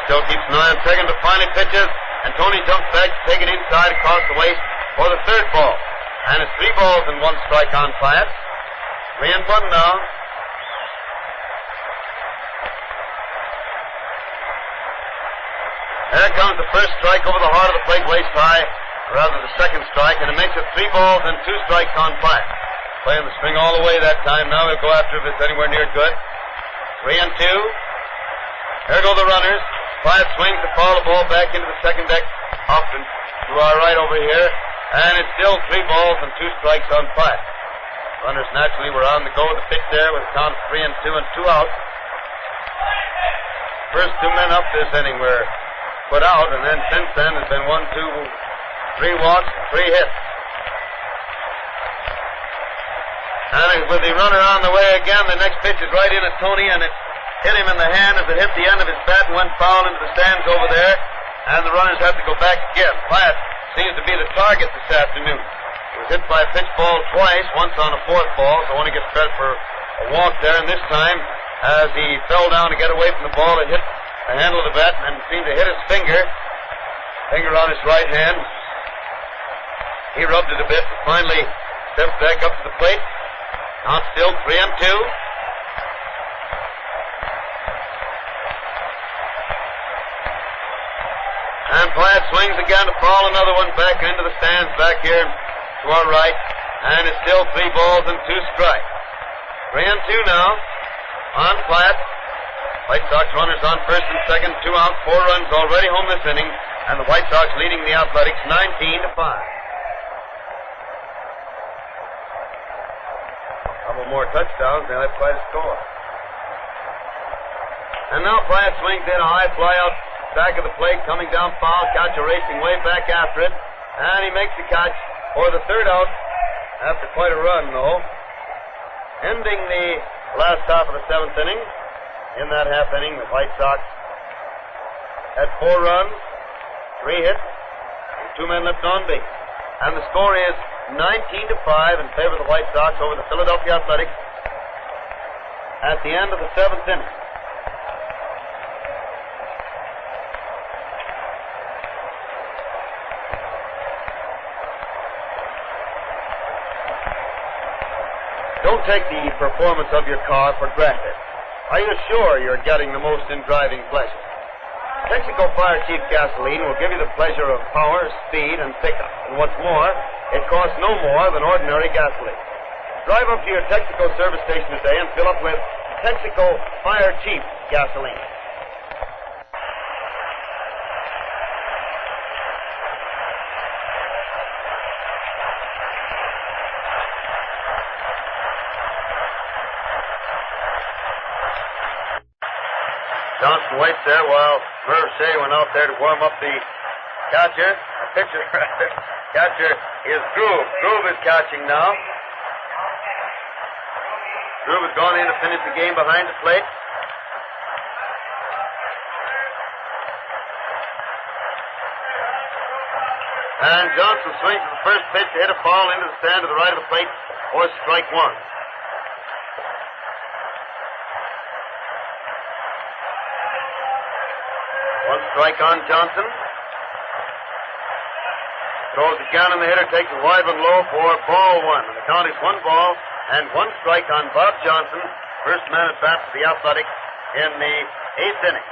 Still keeps an eye on second, but finally pitches, and Tony jumps back to take it inside across the waist for the 3rd ball. And it's 3 balls and 1 strike on Pyatt. 3-1 now. comes the first strike over the heart of the plate, waist high, or rather the second strike, and it makes it 3 balls and 2 strikes on Platt. Playing the string all the way that time. Now he'll go after if it's anywhere near good. 3-2. There go the runners. Platt swings to foul the ball back into the second deck, often to our right over here, and it's still 3 balls and 2 strikes on Platt. Runners naturally were on the go with the pitch there with a count of 3-2 and 2 out. First 2 men up this inning were put out, and then since then has been 1, 2, 3 walks, 3 hits. And with the runner on the way again, the next pitch is right in at Tony, and it hit him in the hand as it hit the end of his bat and went foul into the stands over there, and the runners have to go back again. Platt seems to be the target this afternoon. He was hit by a pitch ball twice, once on a 4th ball, so I want to get credit for a walk there, and this time, as he fell down to get away from the ball, it hit the handle of the bat and seemed to hit his finger on his right hand. He rubbed it a bit and finally stepped back up to the plate. Count still 3-2. And Platt swings again to foul another one back into the stands back here to our right. And it's still 3 balls and 2 strikes. 3-2 now on Platt. White Sox runners on first and second, 2 out, 4 runs already home this inning, and the White Sox leading the Athletics 19-5. Couple more touchdowns, they'll have quite a score. And now Platt swings in a high fly out back of the plate, coming down foul, catcher racing way back after it, and he makes the catch for the 3rd out after quite a run, though. Ending the last half of the 7th inning. In that half inning, the White Sox had 4 runs, 3 hits, and 2 men left on base. And the score is 19-5 in favor of the White Sox over the Philadelphia Athletics at the end of the 7th inning. Don't take the performance of your car for granted. Are you sure you're getting the most in driving pleasure? Texaco Fire Chief Gasoline will give you the pleasure of power, speed, and pickup. And what's more, it costs no more than ordinary gasoline. Drive up to your Texaco service station today and fill up with Texaco Fire Chief Gasoline. Johnson waits there while Merv Shea went out there to warm up the pitcher. Catcher is Groove. Groove is catching now. Groove has gone in to finish the game behind the plate. And Johnson swings to the first pitch to hit a ball into the stand to the right of the plate for strike 1. One strike on Johnson. Throws again, and the hitter takes a wide one low for ball 1. And the count is 1 ball and 1 strike on Bob Johnson, first man at bat for the Athletics in the 8th inning.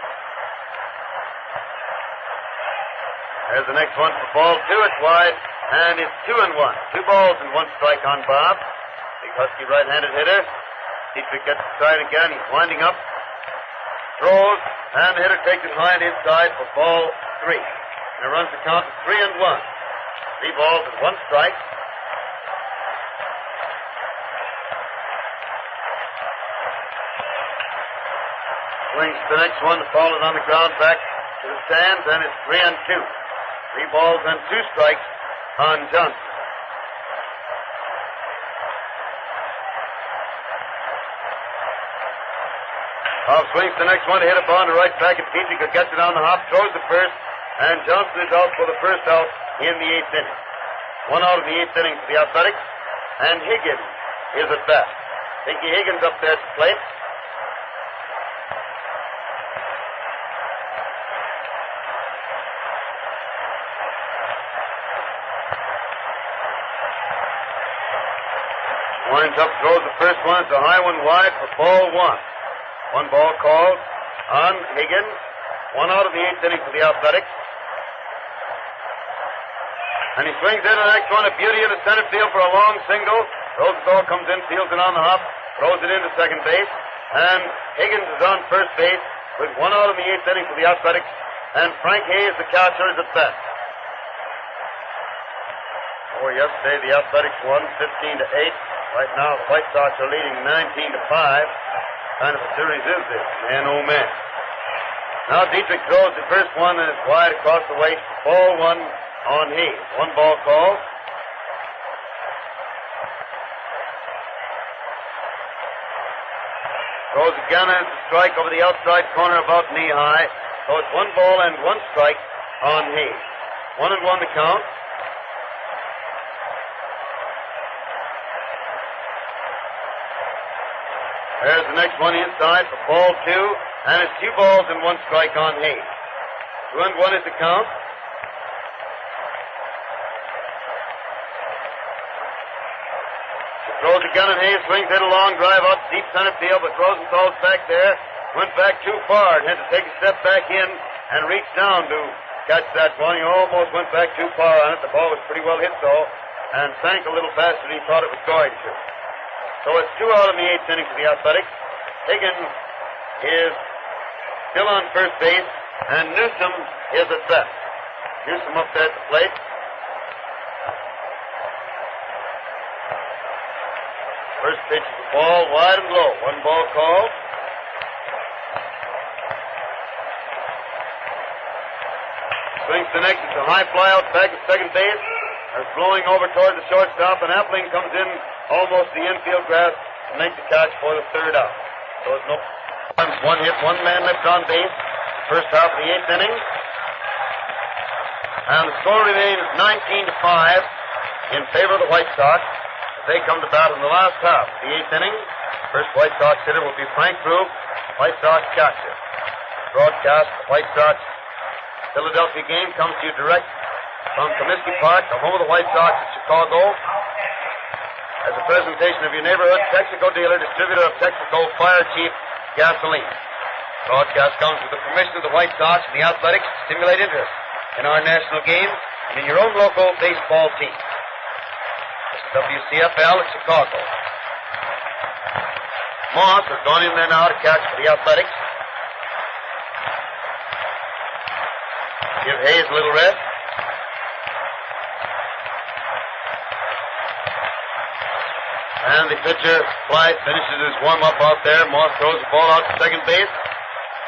There's the next one for ball 2. It's wide, and it's 2-1. 2 balls and 1 strike on Bob. Big husky right-handed hitter. Dietrich gets inside again. He's winding up. Throws, and the hitter takes it high and inside for ball 3. And it runs the count to 3-1. 3 balls and 1 strike. Swings to the next one. The ball is on the ground back to the stands, and it's 3-2. 3 balls and 2 strikes on Johnson. Bob swings the next one to hit a ball to right back at Dietrich, who gets it on the hop, throws the first, and Johnson is out for the first out in the 8th inning. 1 out in the 8th inning for the Athletics, and Higgins is at bat. Pinky Higgins up there at the plate. Winds up, throws the first one. It's a high one wide for ball 1. 1 ball called on Higgins. 1 out of the 8th inning for the Athletics. And he swings into the next one, a beauty into center field for a long single. Rosenthal comes in, fields it on the hop, throws it into second base. And Higgins is on first base with 1 out in the 8th inning for the Athletics. And Frank Hayes, the catcher, is at bat. Yesterday the Athletics won 15-8. Right now the White Sox are leading 19-5. Kind of a series is this, man oh man. Now Dietrich throws the first one and it's wide across the waist. Ball 1 on Hayes. 1 ball call. Throws again and it's a strike over the outside corner about knee high. So it's 1 ball and 1 strike on Hayes. 1-1 to count. There's the next one inside for ball 2, and it's 2 balls and 1 strike on Hayes. 2-1 is the count. He throws a gun and Hayes swings it a long drive out deep center field, but Rosenthal's back there. Went back too far and had to take a step back in and reach down to catch that one. He almost went back too far on it. The ball was pretty well hit, though, and sank a little faster than he thought it was going to. So it's 2 out in the 8th inning for the Athletics. Higgins is still on first base, and Newsom is at bat. Newsom up there at the plate. First pitch is a ball, wide and low. 1 ball call. Swings the next. It's a high fly out back at second base. It's blowing over towards the shortstop, and Appling comes in almost the infield grass to make the catch for the 3rd out. So it's no 1 hit, 1 man left on base. First half of the 8th inning. And the score remains 19-5 in favor of the White Sox. They come to bat in the last half of the 8th inning. First White Sox hitter will be Frank Krug, White Sox catcher. Broadcast the White Sox Philadelphia game comes to you direct from Comiskey Park, the home of the White Sox in Chicago. As a presentation of your neighborhood Texaco dealer, distributor of Texaco Fire Chief gasoline. Broadcast comes with the permission of the White Sox and the Athletics to stimulate interest in our national game and in your own local baseball team. This is WCFL in Chicago. Moss has gone in there now to catch for the Athletics. Give Hayes a little rest. And the pitcher, Blythe, finishes his warm-up out there. Moss throws the ball out to second base.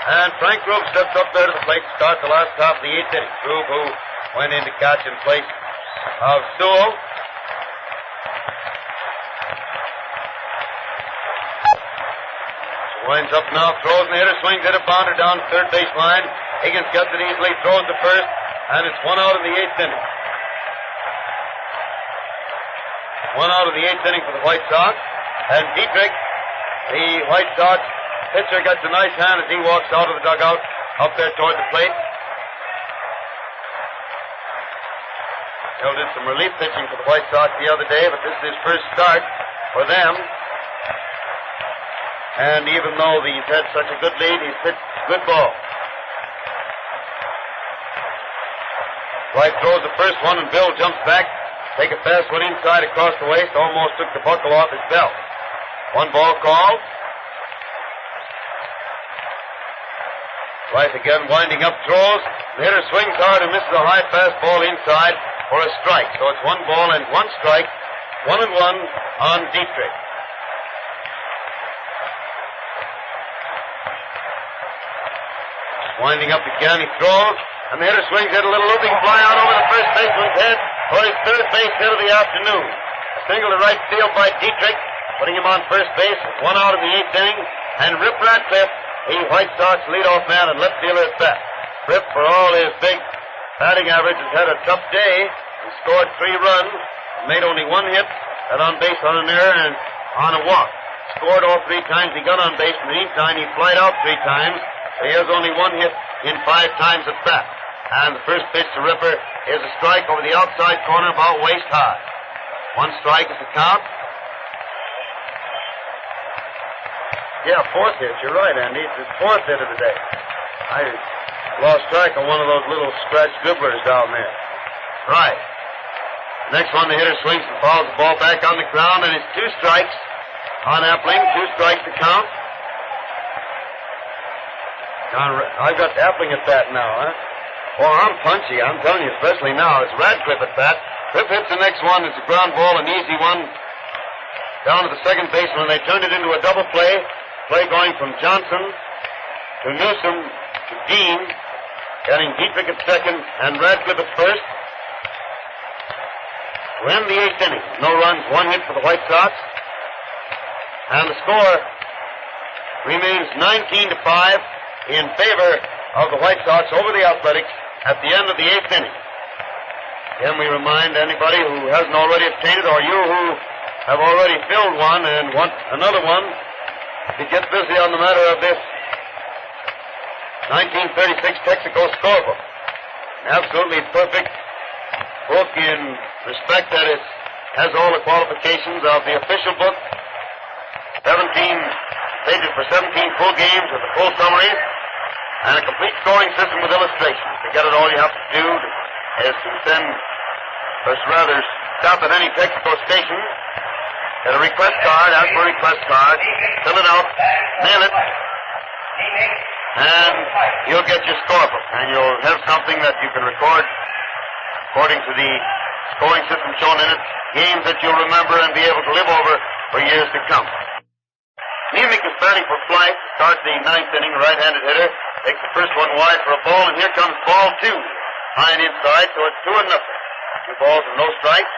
And Frank Krug steps up there to the plate to start the last half of the 8th inning. Krug, who went in to catch in place of Sewell. Winds up now, throws, and the hitter swings it a bounder down the third base line. Higgins gets it easily, throws to first, and it's 1 out in the 8th inning. 1 out of the 8th inning for the White Sox. And Dietrich, the White Sox pitcher, gets a nice hand as he walks out of the dugout up there toward the plate. Hill did some relief pitching for the White Sox the other day, but this is his first start for them. And even though he's had such a good lead, he's pitched good ball. White throws the first one, and Bill jumps back. Take a fast one inside across the waist. Almost took the buckle off his belt. 1 ball called. White again winding up throws. The hitter swings hard and misses a high fastball inside for a strike. So it's 1 ball and 1 strike. 1-1 on Dietrich. Winding up again, he throws, and the hitter swings it, a little looping fly out over the first baseman's head for his 3rd base hit of the afternoon. A single to right field by Dietrich, putting him on first base, 1 out in the 8th inning, and Rip Ratcliffe, the White Sox leadoff man and left fielder at bat. Rip, for all his big batting average, has had a tough day. He scored 3 runs, made only 1 hit, got on base on an error and on a walk. Scored all 3 times he got on base. In the meantime, he flied out 3 times. He has only 1 hit in 5 times at bat. And the first pitch to Ripper is a strike over the outside corner about waist high. 1 strike is the count. Yeah, 4th hit. You're right, Andy. It's his 4th hit of the day. I lost track of one of those little scratch dribblers down there. Right. Next one, the hitter swings and fouls the ball back on the ground, and it's 2 strikes on Appling. 2 strikes to count. I've got Appling at bat now, huh? Oh, I'm punchy, I'm telling you, especially now. It's Radcliffe at bat. Cliff hits the next one. It's a ground ball, an easy one. Down to the second baseman. They turned it into a double play. Play going from Johnson to Newsom to Dean. Getting Dietrich at second and Radcliffe at first. To end the 8th inning. No runs, 1 hit for the White Sox. And the score remains 19-5 in favor of the White Sox over the Athletics at the end of the 8th inning. Again, we remind anybody who hasn't already obtained it, or you who have already filled one and want another one, to get busy on the matter of this 1936 Texaco scorebook. An absolutely perfect book in respect that it has all the qualifications of the official book. 17 pages for 17 full games with a full summary and a complete scoring system with illustrations. To get it, all you have to do is to send, or rather, stop at any Texaco station, get a request card, ask for a request card, fill it out, mail it, and you'll get your scorebook. And you'll have something that you can record according to the scoring system shown in it, games that you'll remember and be able to live over for years to come. Nemick is batting for Flight to start the 9th inning, right-handed hitter. Takes the first one wide for a ball, and here comes ball 2. High and inside, so it's 2-0. 2 balls and no strikes.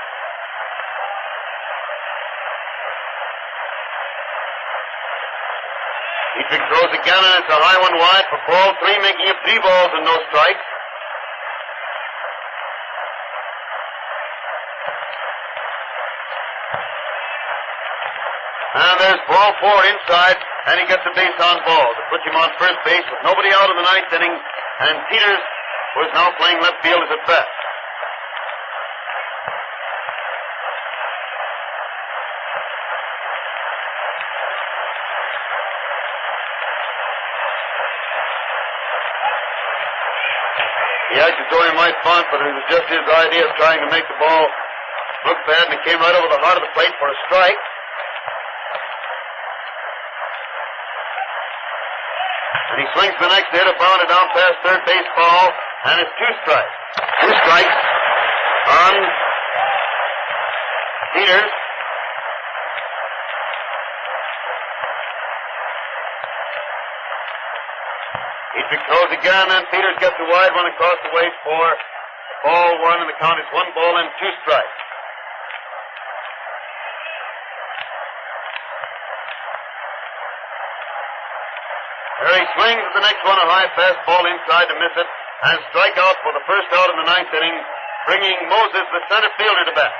Dietrich throws again, and it's a high one wide for ball 3, making it 3 balls and no strikes. And there's ball 4 inside, and he gets a base on ball to put him on first base with nobody out in the 9th inning, and Peters, who is now playing left field, is at bat. He actually threw him right front, but it was just his idea of trying to make the ball look bad, and it came right over the heart of the plate for a strike. And he swings the next hit, bounded down past third base foul, and it's 2 strikes. 2 strikes on Peters. Dietrich throws again, and Peters gets a wide one across the way for ball 1, and the count is 1 ball and 2 strikes. There he swings at the next one, a high fastball inside to miss it, and strike out for the first out in the 9th inning, bringing Moses, the center fielder, to bat.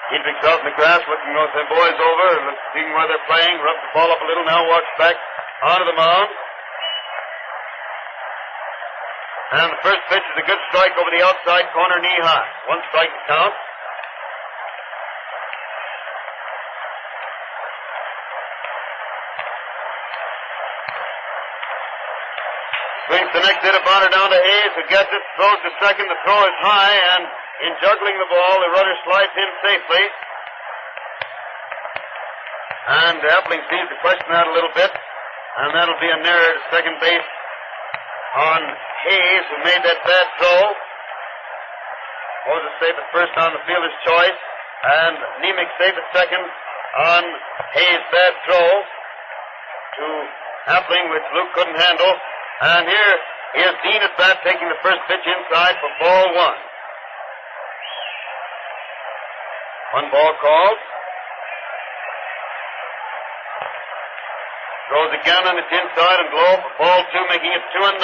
Dietrich's out in the grass looking those boys over, seeing where they're playing, rubs the ball up a little, now walks back onto the mound. And the first pitch is a good strike over the outside corner, knee high. 1 strike to count. Swings the next hit, bounded down to Hayes, who gets it, throws to second. The throw is high, and in juggling the ball, the runner slides in safely. And Appling seems to question that a little bit, and that'll be an error to second base on Hayes, who made that bad throw. Moses safe at first on the fielder's choice, and Nemick safe at second on Hayes' bad throw to Appling, which Luke couldn't handle. And here is Dean at bat, taking the first pitch inside for ball 1. 1 ball called. Throws again, and it's inside and low for ball 2, making it 2-0.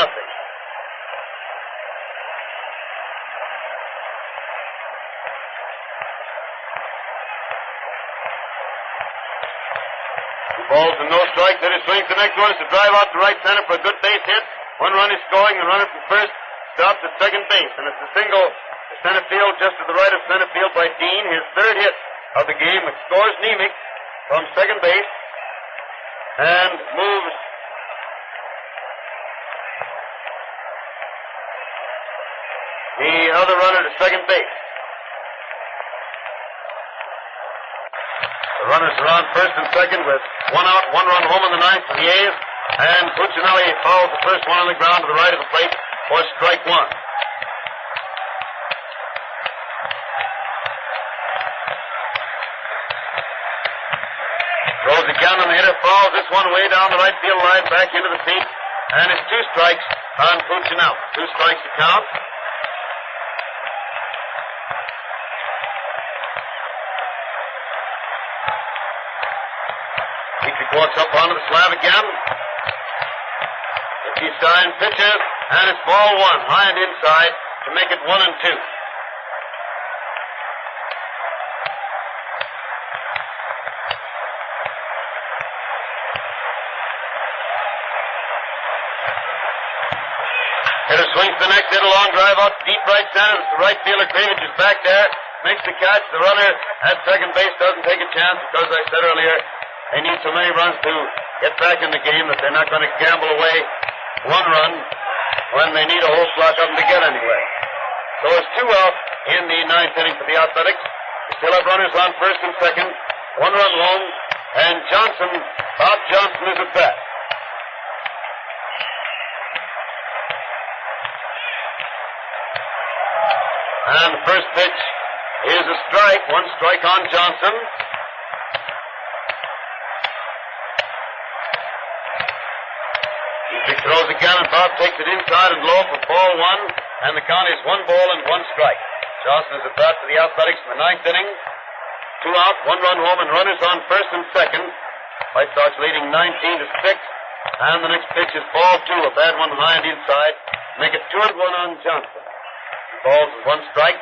Balls and no strikes. Then he swings the next one. It's a drive out to right center for a good base hit. 1 run is scoring. The runner from first stops at second base. And it's a single to center field just to the right of center field by Dean. His 3rd hit of the game, which scores Nemick from second base and moves the other runner to second base. The runners are on first and second with one out, one run home in the ninth for the A's. And Puccinelli fouls the first one on the ground to the right of the plate for strike one. Throws again and the hitter fouls this one way down the right field line back into the seat. And it's 2 strikes on Puccinelli. 2 strikes to count. Walks up onto the slab again. Stein pitches, and it's ball 1, high and inside to make it 1-2. Hitter swings the next, hit a long drive out deep right center. The right fielder Cravage is back there, makes the catch. The runner at second base doesn't take a chance because I said earlier they need so many runs to get back in the game that they're not going to gamble away 1 run when they need a whole flock of them to get anyway. So it's 2 out in the 9th inning for the Athletics. We still have runners on first and second, 1 run home, and Bob Johnson is at bat. And the first pitch is a strike, 1 strike on Johnson. He throws again, and Bob takes it inside and low for ball 1, and the count is 1 ball and 1 strike. Johnson is at bat for the Athletics in the 9th inning. 2 out, 1 run home, and runners on first and second. White Sox leading 19-6, and the next pitch is ball 2, a bad one high and inside. Make it 2-1 on Johnson. Balls and 1 strike.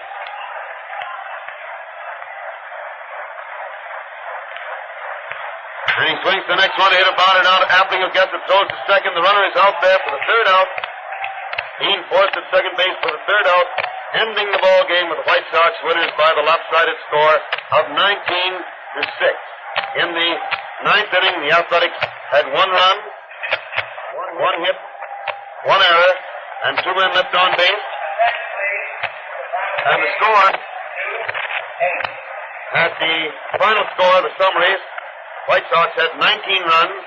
And he swings the next one, hit about it out. Appling who gets it, throws to second. The runner is out there for the 3rd out. Dean forced at second base for the 3rd out, ending the ball game with the White Sox winners by the lopsided score of 19-6. In the 9th inning, the Athletics had 1 run, 1 hit, 1 error, and 2 men left on base. And the score at the final score, the summaries, White Sox had 19 runs,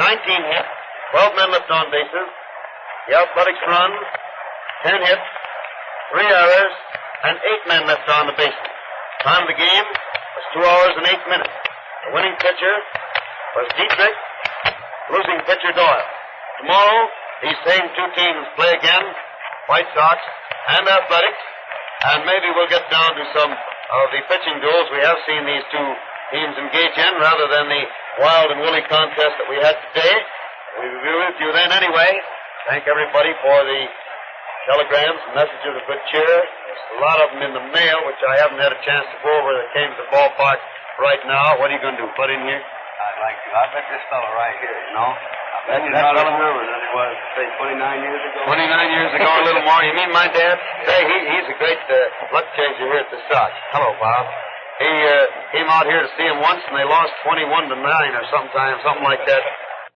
19 hits, 12 men left on bases. The Athletics run, 10 hits, 3 errors, and 8 men left on the bases. Time of the game was 2 hours and 8 minutes. The winning pitcher was Dietrich, losing pitcher Doyle. Tomorrow, these same 2 teams play again, White Sox and Athletics, and maybe we'll get down to some of the pitching duels we have seen these 2 teams engage in rather than the wild and woolly contest that we had today. We will be with you then anyway. Thank everybody for the telegrams and messages of good cheer. There's a lot of them in the mail, which I haven't had a chance to go over that came to the ballpark right now. What are you going to do, put in here? I'd like to. I bet this fellow right here, you know. That's He's not as nervous as he was, say, 29 years ago. 29 years ago, a little more. You mean my dad? Say, he's a great luck changer here at the Sox. Hello, Bob. He came out here to see him once, and they lost 21-9 or something like that.